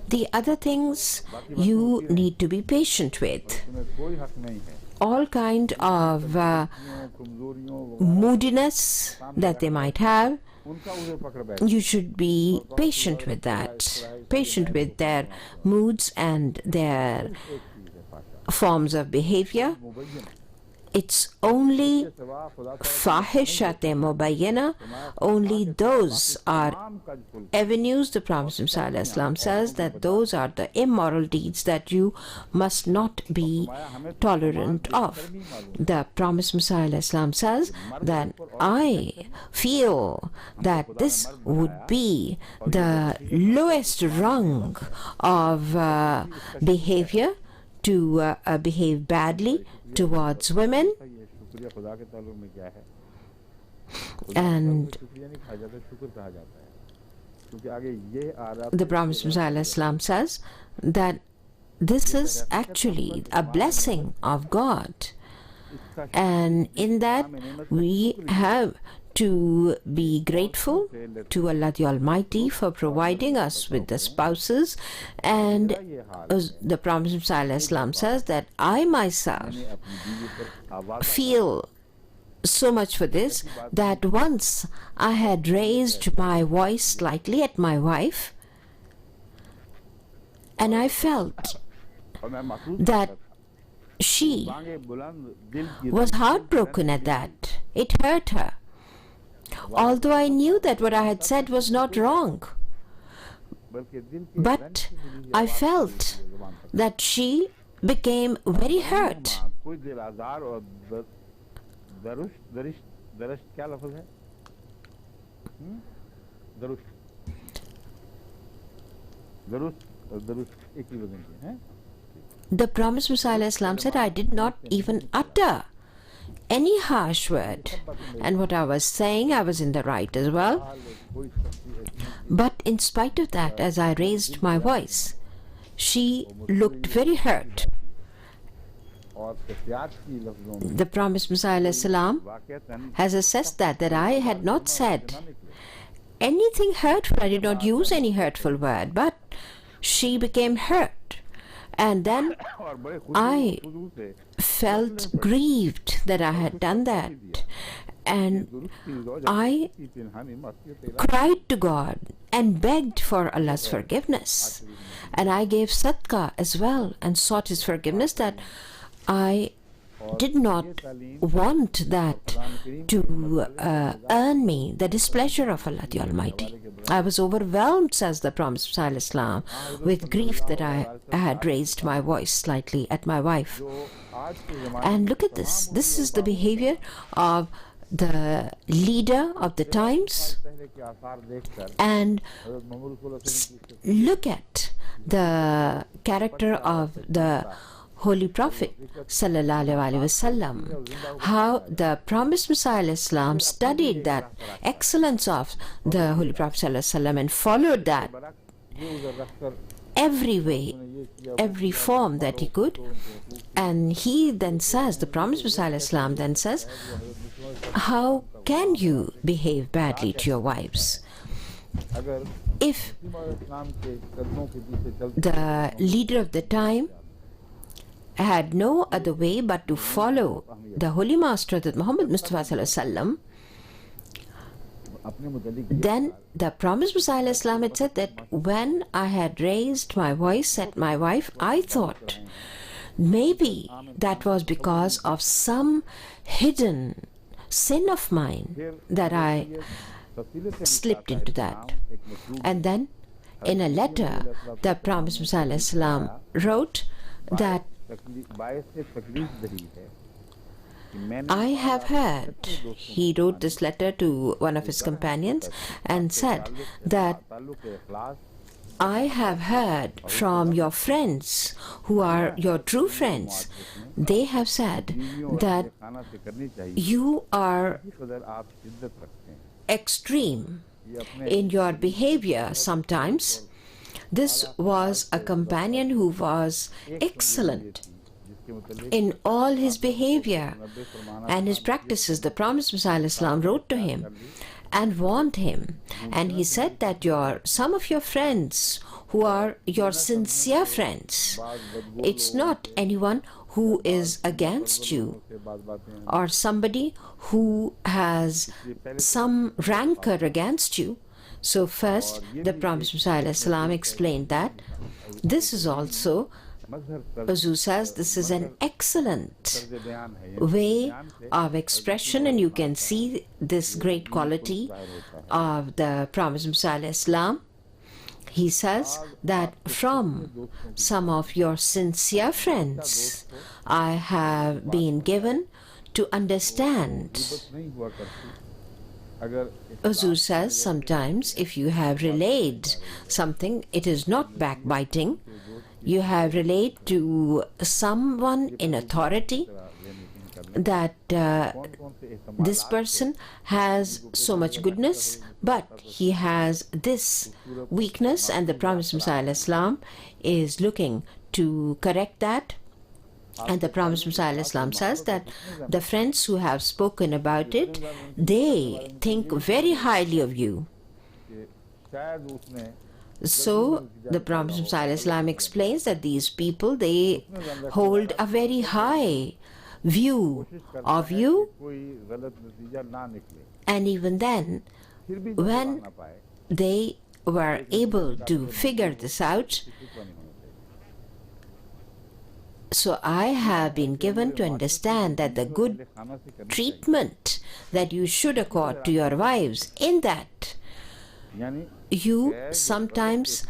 The other things you need to be patient with. All kind of moodiness that they might have, you should be patient with that, patient with their moods and their forms of behavior. It's only fahishate mubayyana, only those are avenues. The Prophet ﷺ says that those are the immoral deeds that you must not be tolerant of. The Prophet ﷺ says that I feel that this would be the lowest rung of behavior, to behave badly towards women. And the Prophet ﷺ says that this is actually a blessing of God, and in that we have to be grateful to Allah the Almighty for providing us with the spouses. And the Prophet ﷺ says that I myself feel so much for this that once I had raised my voice slightly at my wife, and I felt that she was heartbroken at that. It hurt her. Although I knew that what I had said was not wrong, but I felt that she became very hurt. The Prophet ﷺ said, I did not even utter any harsh word, and what I was saying, I was in the right as well. But in spite of that, as I raised my voice, she looked very hurt. The Prophet ﷺ has assessed that I had not said anything hurtful. I did not use any hurtful word, but she became hurt. And then I felt grieved that I had done that. And I cried to God and begged for Allah's forgiveness. And I gave sadaqah as well and sought His forgiveness, that I did not want that to earn me the displeasure of Allah the Almighty. I was overwhelmed, says the Prophet ﷺ, with grief that I had raised my voice slightly at my wife. And look at this. This is the behavior of the leader of the times. And look at the character of the Holy Prophet sallallahu alaihi wasallam, how the promised Messiah Islam studied that excellence of the Holy Prophet sallallahu alaihi wasallam and followed that. every way, every form that he could. And he then says, the Promised Messiah ﷺ then says, how can you behave badly to your wives? If the leader of the time had no other way but to follow the Holy Master, that Muhammad Mustafa ﷺ, then the Promised Messiah ﷺ had said that when I had raised my voice at my wife, I thought maybe that was because of some hidden sin of mine that I slipped into that. And then in a letter, the Promised Messiah ﷺ wrote that I have heard, he wrote this letter to one of his companions and said that I have heard from your friends who are your true friends, they have said that you are extreme in your behavior sometimes. This was a companion who was excellent in all his behavior and his practices. The Promised Messiah ﷺ wrote to him and warned him, and he said that some of your friends who are your sincere friends, it's not anyone who is against you or somebody who has some rancor against you. So first, the Promised Messiah ﷺ explained that this is also, Huzur says, this is an excellent way of expression, and you can see this great quality of the Promised Messiah ﷺ. He says that from some of your sincere friends, I have been given to understand. Huzur says sometimes if you have relayed something, it is not backbiting. You have relayed to someone in authority that this person has so much goodness, but he has this weakness, and the Promised Messiah ﷺ is looking to correct that. And the Promised Messiah ﷺ says that the friends who have spoken about it, they think very highly of you. So the Promised Messiah ﷺ explains that these people, they hold a very high view of you, and even then, when they were able to figure this out, so I have been given to understand that the good treatment that you should accord to your wives, in that you sometimes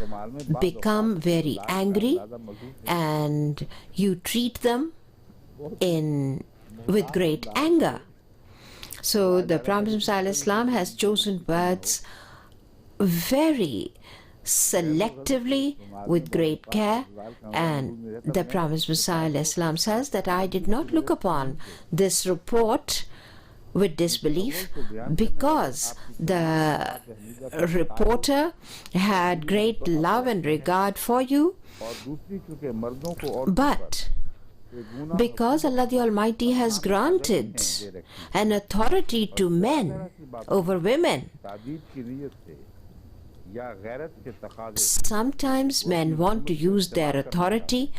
become very angry and you treat them with great anger. So the Prophet ﷺ has chosen words very selectively with great care, and the Prophet ﷺ says that I did not look upon this report with disbelief because the reporter had great love and regard for you, but because Allah the Almighty has granted an authority to men over women, sometimes men want to use their authority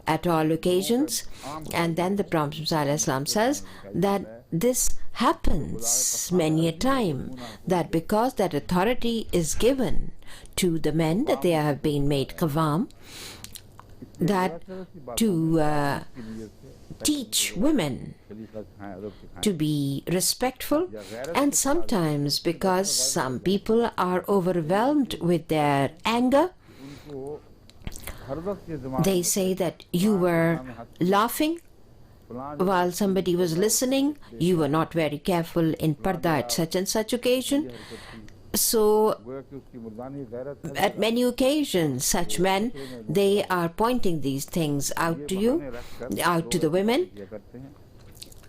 at all occasions, and then the Prophet ﷺ says that this happens many a time, that because that authority is given to the men, that they have been made qawam, that to teach women to be respectful, and sometimes because some people are overwhelmed with their anger, they say that you were laughing while somebody was listening, you were not very careful in parda at such and such occasion. So at many occasions, such men, they are pointing these things out to you, out to the women.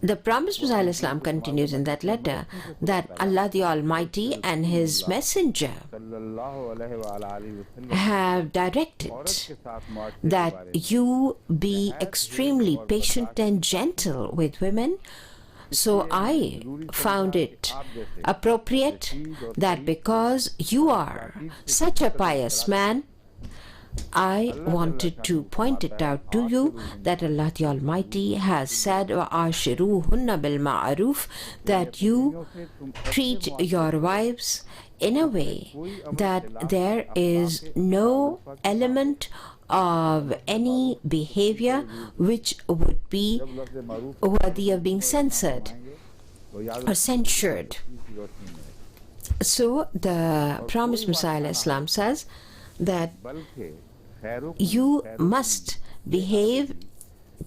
The Promised Messiah Islam continues in that letter that Allah the Almighty and His Messenger have directed that you be extremely patient and gentle with women. So I found it appropriate that because you are such a pious man, I wanted to point it out to you that Allah the Almighty has said, وَعَاشِرُوهُنَّ بِالْمَعْرُوفِ, that you treat your wives in a way that there is no element of any behavior which would be worthy of being censored or censured. So the Promised Messiah Islam says that you must behave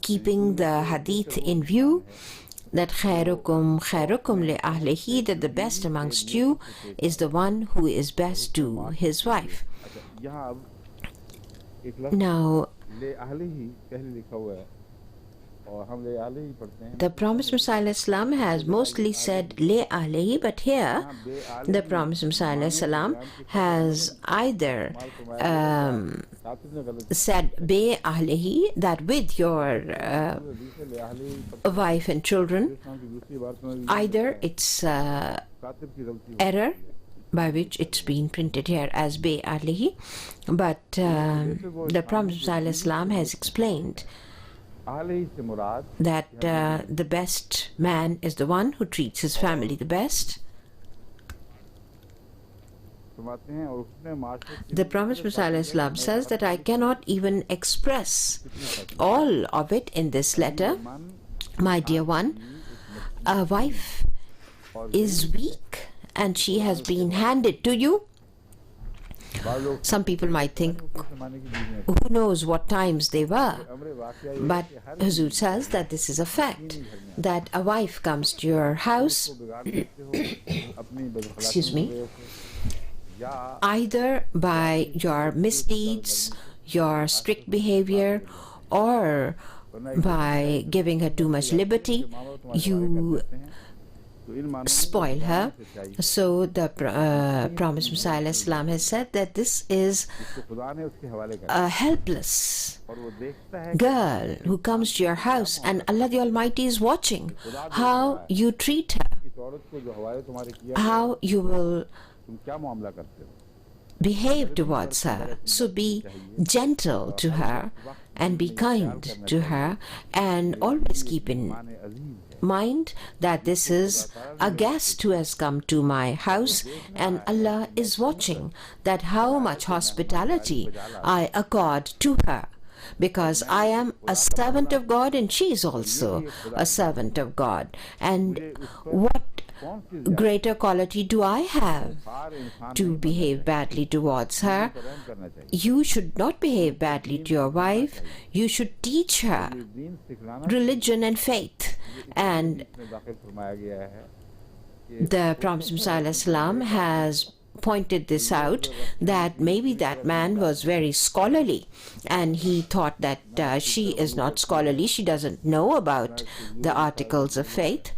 keeping the hadith in view, that khairukum khairukum li ahlihi, that the best amongst you is the one who is best to his wife. Now, the Promised Messiah Islam has mostly said le ahlihi, but here the Promised Messiah Islam has either said be ahlihi, that with your wife and children, either it's error by which it's been printed here as be ahlihi, but the Promised Messiah Islam has explained that the best man is the one who treats his family the best. The Promised Messiah Islam says that I cannot even express all of it in this letter. My dear one, a wife is weak and she has been handed to you. Some people might think, who knows what times they were, but Huzur says that this is a fact, that a wife comes to your house excuse me, either by your misdeeds, your strict behavior, or by giving her too much liberty, you spoil her. So the Promised Messiah Islam has said that this is a helpless girl who comes to your house, and Allah the Almighty is watching how you treat her, how you will behave towards her. So be gentle to her and be kind to her, and always keep in mind that this is a guest who has come to my house, and Allah is watching that how much hospitality I accord to her, because I am a servant of God and she is also a servant of God. And what greater quality do I have to behave badly towards her? You should not behave badly to your wife. You should teach her religion and faith. And the Prophet Islam has pointed this out, that maybe that man was very scholarly and he thought that she is not scholarly, she doesn't know about the articles of faith.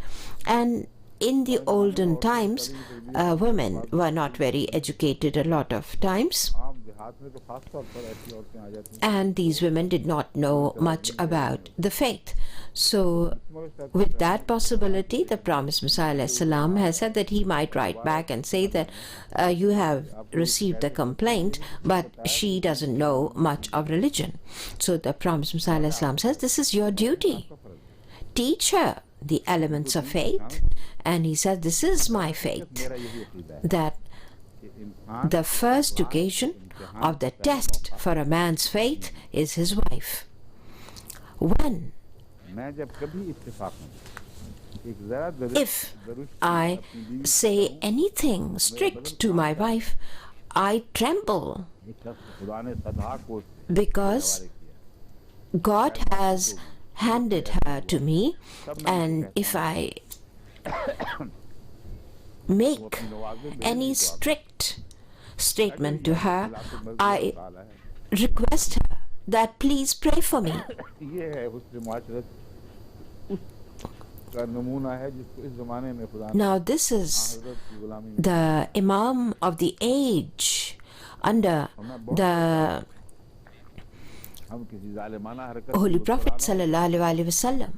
And in the olden times, women were not very educated a lot of times, and these women did not know much about the faith. So with that possibility, the Promised Messiah Salam has said that he might write back and say that you have received a complaint, but she doesn't know much of religion. So the Promised Messiah Salam says this is your duty. Teach her the elements of faith. And he said, this is my faith, that the first occasion of the test for a man's faith is his wife. When, if I say anything strict to my wife, I tremble, because God has handed her to me, and if I make any strict statement to her, I request her that please pray for me. Now this is the Imam of the age under the Holy Prophet ﷺ.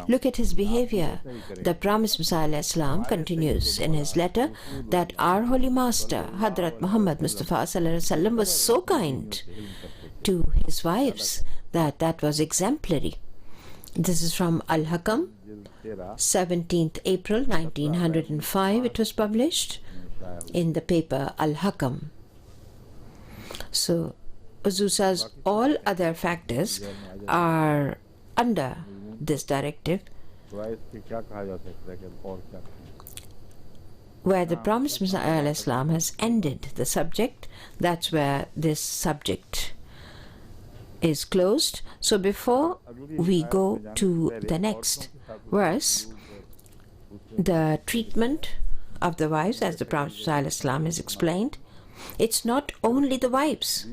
Look at his behavior. The promised Messiah ﷺ continues in his letter that our Holy Master, Hadrat Muhammad Mustafa ﷺ, was so kind to his wives that was exemplary. This is from Al-Hakam, 17th April 1905. It was published in the paper Al-Hakam. So Huzur says all other factors are under this directive, where the promised Messiah ﷺ has ended the subject. That's where this subject is closed. So before we go to the next verse, the treatment of the wives, as the Prophet ﷺ has explained, it's not only the wives.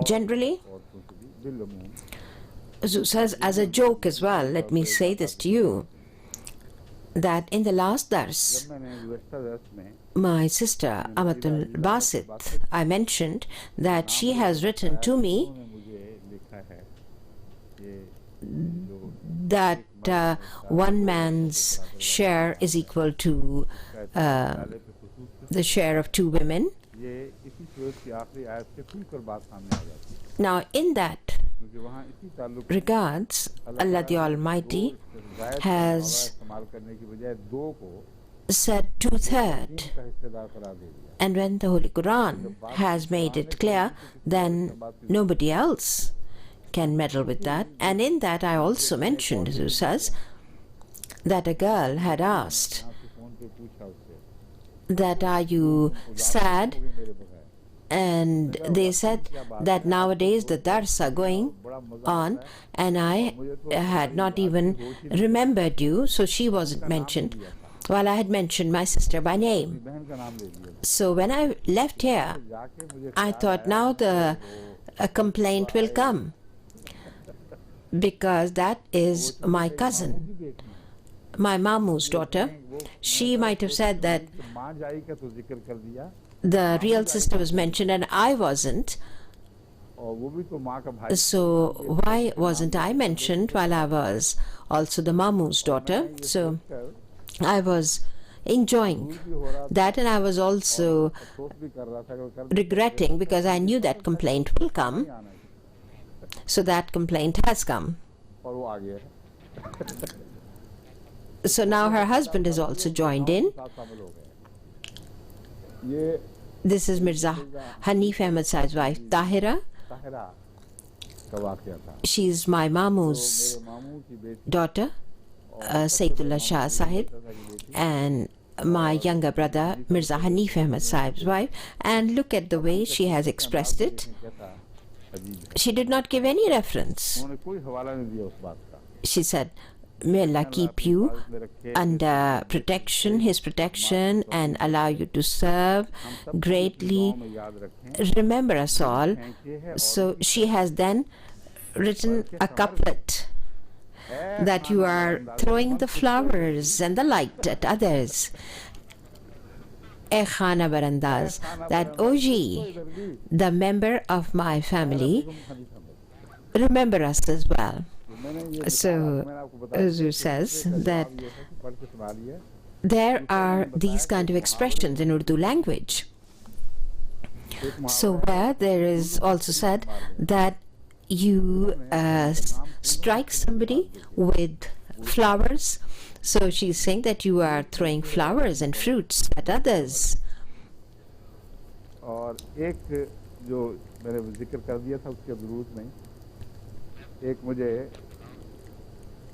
Generally, Huzur says, as a joke as well, let me say this to you, that in the last dars, my sister Amatul Basit, I mentioned that she has written to me that one man's share is equal to the share of two women. Now, in that regards, Allah the Almighty has said 2/3, and when the Holy Quran has made it clear, then nobody else can meddle with that. And in that I also mentioned, Huzur says, that a girl had asked that, are you sad? And they said that nowadays the dars are going on and I had not even remembered you, so she wasn't mentioned, while I had mentioned my sister by name. So when I left here, I thought now a complaint will come, because that is my cousin, my Mamu's daughter. She might have said that the real sister was mentioned and I wasn't. So why wasn't I mentioned while I was also the Mamu's daughter? So I was enjoying that, and I was also regretting, because I knew that complaint will come. So that complaint has come. So now her husband is also joined in. This is Mirza Hanif Ahmad Sahib's wife, Tahira. She's my Mamu's daughter, Sayyidullah Shah Sahib, and my younger brother, Mirza Hanif Ahmad Sahib's wife. And look at the way she has expressed it. She did not give any reference. She said, may Allah keep you under protection, His protection, and allow you to serve greatly. Remember us all. So she has then written a couplet that you are throwing the flowers and the light at others. Khana Barandaz, that Oji, the member of my family, remember us as well. So Huzur says that there are these kind of expressions in Urdu language. So where there is also said that you strike somebody with flowers. So she's saying that you are throwing flowers and fruits at others.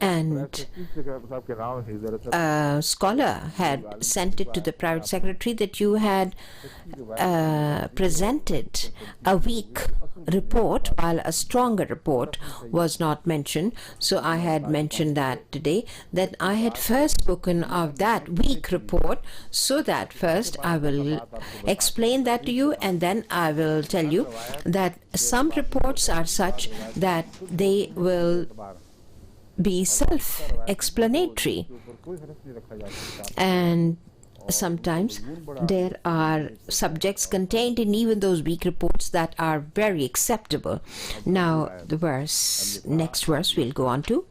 And a scholar had sent it to the private secretary that you had presented a weak report while a stronger report was not mentioned. So I had mentioned that today, that I had first spoken of that weak report, so that first I will explain that to you, and then I will tell you that some reports are such that they will be self-explanatory. And sometimes there are subjects contained in even those weak reports that are very acceptable. Now the next verse we'll go on to.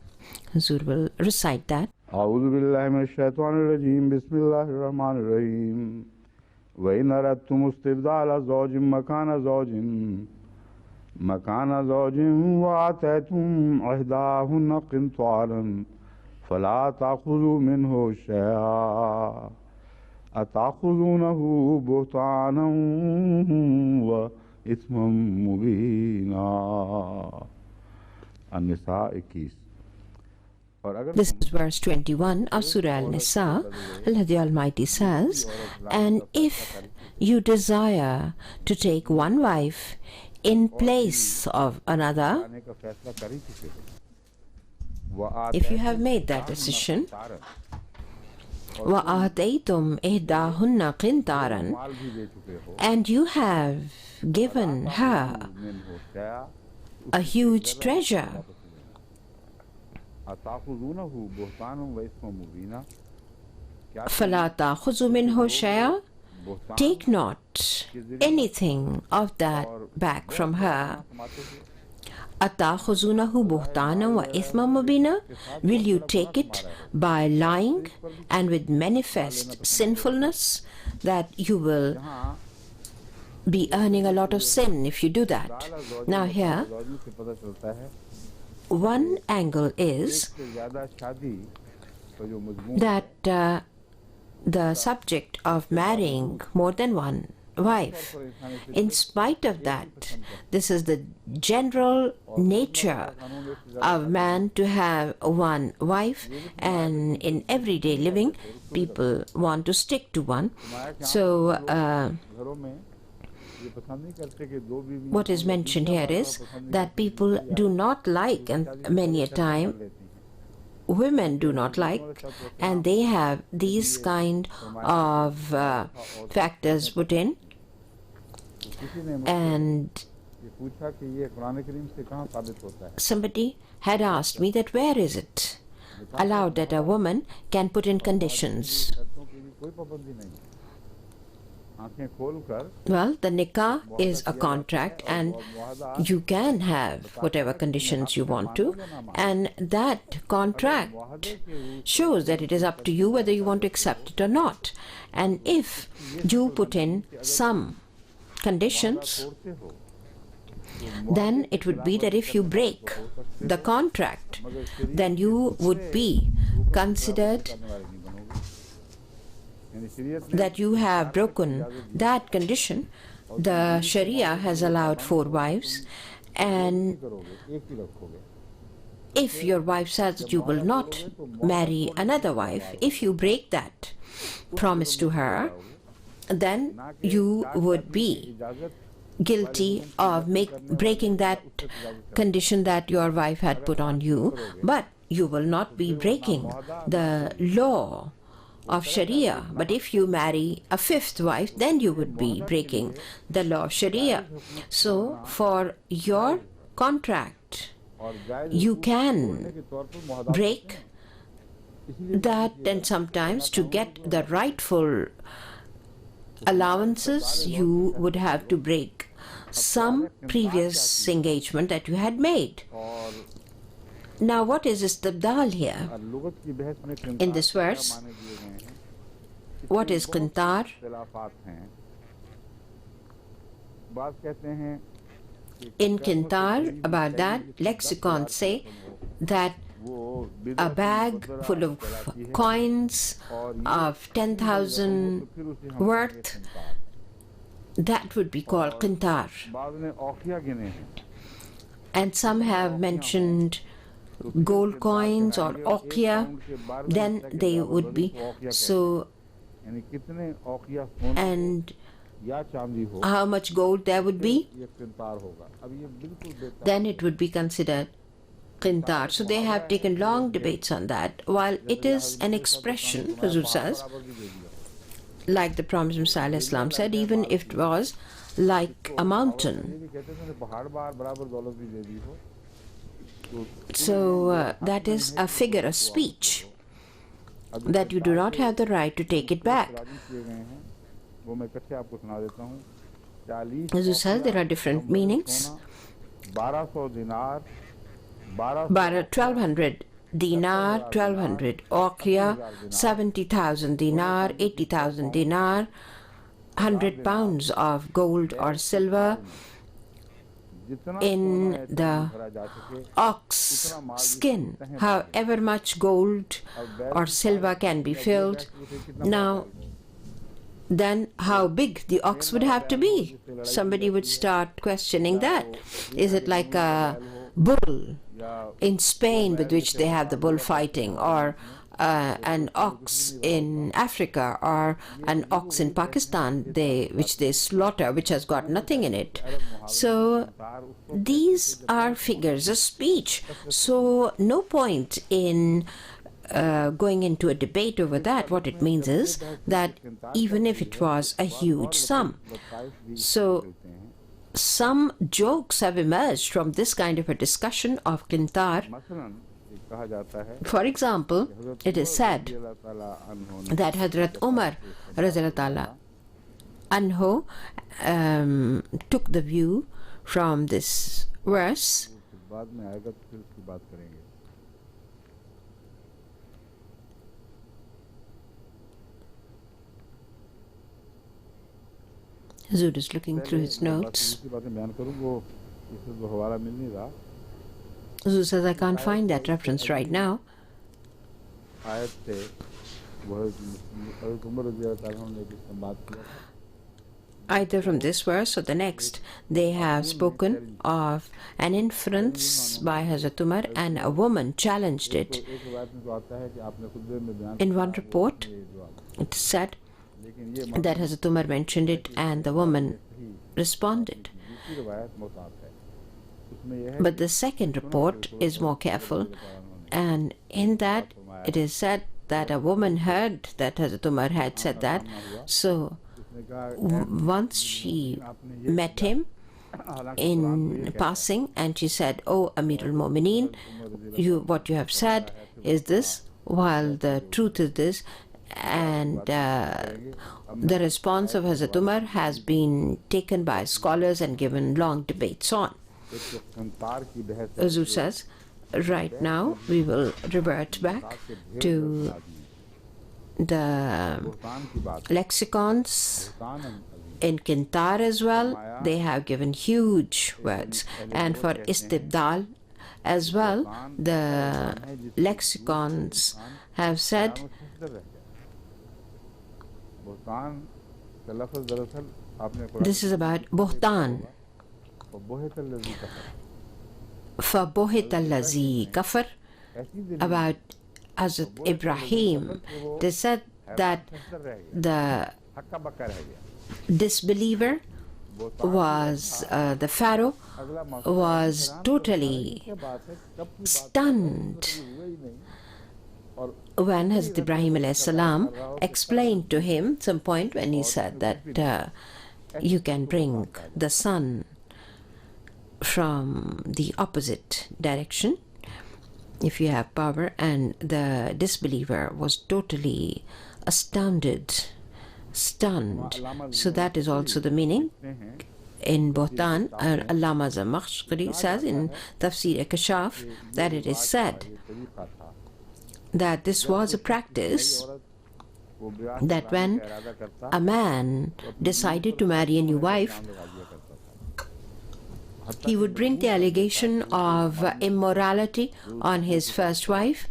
Huzur will recite that. أعوذ بالله من الشيطان الرجيم بسم الله الرحمن الرحيم وإن أردتم استبدال زوج مكان زوج وآتيتم إحداهن قنطارا فلا تأخذوا منه شيئا أتأخذونه بهتانا وإثما مبينا. An-Nisaa 21. This is verse 21 of Surah An-Nisaa. Allah the Almighty says, and if you desire to take one wife in place of another, if you have made that decision, وَآتَيْتُمْ إِحْدَاهُنَّ قِنْطَارًا, and you have given her a huge treasure, فَلَا تَأْخُذُوا مِنْهُ شَيْئًا, take not anything of that back from her. أَتَأْخُذُونَهُ بُهْتَانًا وَإِثْمًا مُبِينًا, will you take it by lying and with manifest sinfulness, that you will be earning a lot of sin if you do that. Now here, one angle is that the subject of marrying more than one wife, in spite of that, this is the general nature of man to have one wife, and in everyday living people want to stick to one. So what is mentioned here is that people do not like, and many a time women do not like, and they have these kind of factors put in. And somebody had asked me that where is it allowed that a woman can put in conditions? Well, the nikah is a contract, and you can have whatever conditions you want to, and that contract shows that it is up to you whether you want to accept it or not. And if you put in some conditions, then it would be that if you break the contract, then you would be considered that you have broken that condition. The Sharia has allowed 4 wives, and if your wife says that you will not marry another wife, if you break that promise to her, then you would be guilty of breaking that condition that your wife had put on you, but you will not be breaking the law of Sharia. But if you marry a 5th wife, then you would be breaking the law of Sharia. So for your contract, you can break that, and sometimes to get the rightful allowances you would have to break some previous engagement that you had made. Now what is istibdal here? In this verse, what is qintar? In qintar, about that, lexicons say that a bag full of coins of 10,000 worth, that would be called qintar. And some have mentioned gold coins or oqia, then they would be so. And how much gold there would be, then it would be considered qintar. So they have taken long debates on that. While it is an expression, Huzur says, like the Prophet Muhammad said, even if it was like a mountain. So that is a figure of speech that you do not have the right to take it back. As you said, there are different meanings. 1200 dinar, 1200 oqia, 70,000 dinar, 80,000 dinar, 100 pounds of gold or silver in the ox skin, however much gold or silver can be filled. Now, then how big the ox would have to be? Somebody would start questioning that. Is it like a bull in Spain with which they have the bullfighting, or an ox in Africa, or an ox in Pakistan which they slaughter, which has got nothing in it? So these are figures of speech. So no point in going into a debate over that. What it means is that even if it was a huge sum, so some jokes have emerged from this kind of a discussion of qintar. For example, it is said that Hazrat Umar Radhiyallahu anhu took the view from this verse Zud is looking through his notes. Zud says, I can't find that reference right now. Either from this verse or the next, they have spoken of an inference by Hazrat Umar, and a woman challenged it. In one report, it said that Hazrat Umar mentioned it and the woman responded. But the second report is more careful, and in that it is said that a woman heard that Hazrat Umar had said that. So once she met him in passing and she said, "Oh, Amir al-Mu'mineen, what you have said is this, while the truth is this." And the response of Hazrat Umar has been taken by scholars and given long debates on. Huzur says, right now we will revert back to the lexicons in qintar as well. They have given huge words, and for istibdal as well, the lexicons have said this is about buhtan. فَبُهِتَ الَّذِي كَفَرَ, about Hazrat Ibrahim. They said that the disbeliever was, the Pharaoh was totally stunned when Hazrat Ibrahim alayhi salam explained to him some point when he said that you can bring the sun from the opposite direction if you have power, and the disbeliever was totally astounded, stunned. So that is also the meaning in Buhtan. Allama Zamakhshari says in Tafsir Kashaf that it is said that this was a practice, that when a man decided to marry a new wife, he would bring the allegation of immorality on his first wife,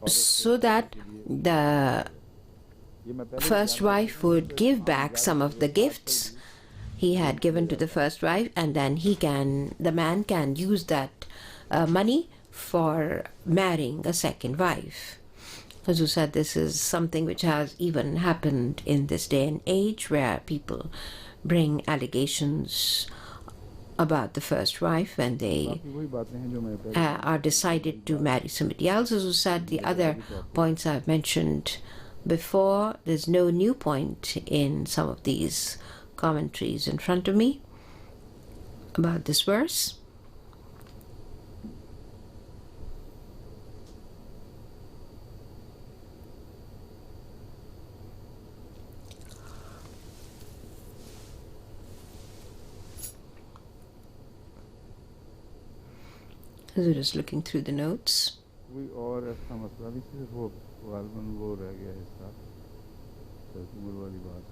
so that the first wife would give back some of the gifts he had given to the first wife, and then the man can use that money for marrying a second wife. As you said, this is something which has even happened in this day and age, where people bring allegations about the first wife when they are decided to marry somebody else. As you said, the other points I've mentioned before, there's no new point in some of these commentaries in front of me about this verse. Hazur is looking through the notes. कोई और ऐसा मसला नहीं, सिर्फ वो गालबन वो रह गया हिस्सा उम्र वाली बात।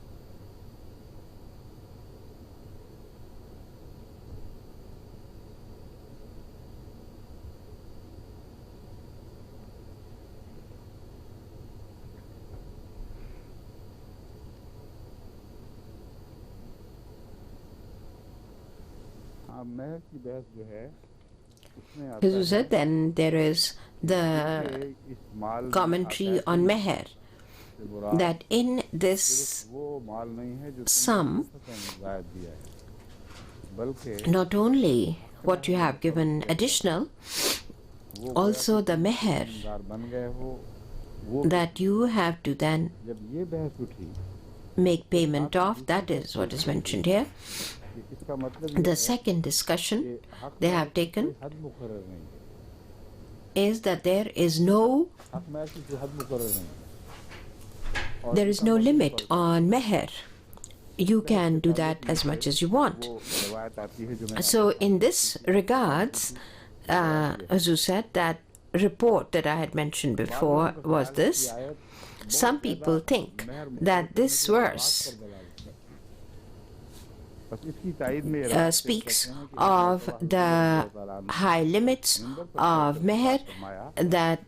हाँ, महर की बहस जो है Hazur said then there is the commentary on meher, that in this sum, not only what you have given additional, also the meher that you have to then make payment of, that is what is mentioned here. The second discussion they have taken is that there is no limit on meher. You can do that as much as you want. So in this regards, Hazur said that report that I had mentioned before was this. Some people think that this verse speaks of the high limits of meher, that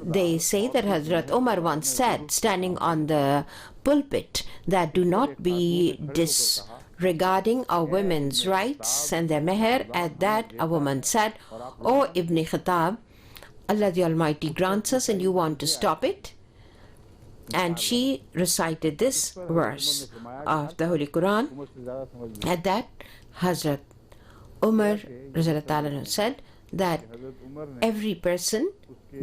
they say that Hazrat Umar once said, standing on the pulpit, that do not be disregarding a women's rights and their meher. At that, a woman said, "O Ibn Khattab, Allah the Almighty grants us and you want to stop it?" And she recited this verse of the Holy Quran. At that, Hazrat Umar said that every person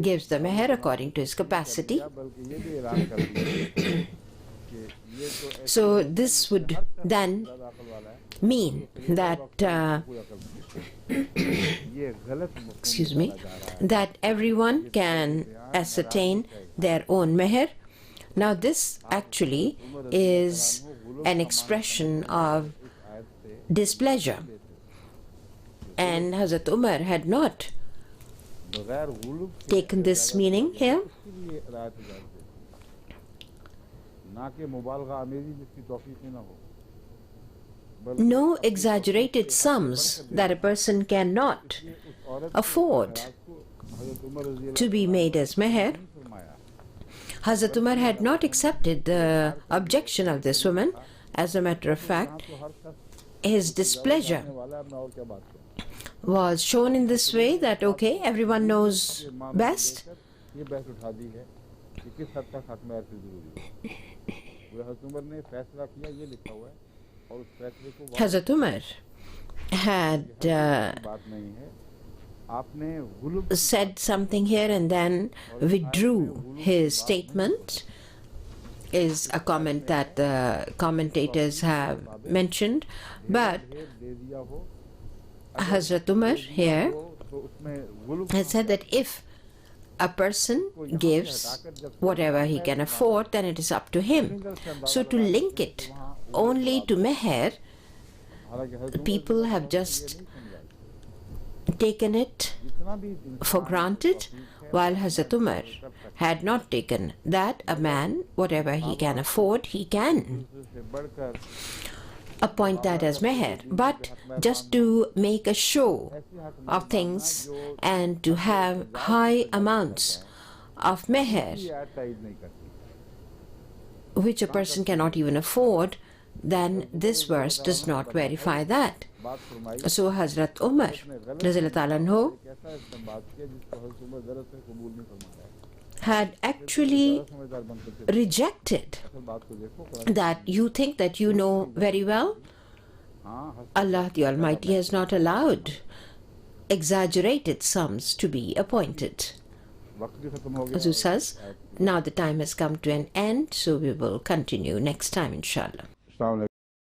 gives the meher according to his capacity. So this would then mean that that everyone can ascertain their own meher. Now this actually is an expression of displeasure, and Hazrat Umar had not taken this meaning here. No exaggerated sums that a person cannot afford to be made as meher. Hazrat Umar had not accepted the objection of this woman. As a matter of fact, his displeasure was shown in this way, that okay, everyone knows best. Hazrat Umar had said something here and then withdrew his statement, is a comment that the commentators have mentioned. But Hazrat Umar here has said that if a person gives whatever he can afford, then it is up to him. So to link it only to meher, people have just taken it for granted, while Hazrat Umar had not taken that a man, whatever he can afford, he can appoint that as meher. But just to make a show of things and to have high amounts of meher, which a person cannot even afford, then this verse does not verify that. So Hazrat Umar had actually rejected that. You think that you know very well? Allah the Almighty has not allowed exaggerated sums to be appointed. Hazur says, now the time has come to an end, so we will continue next time, inshallah.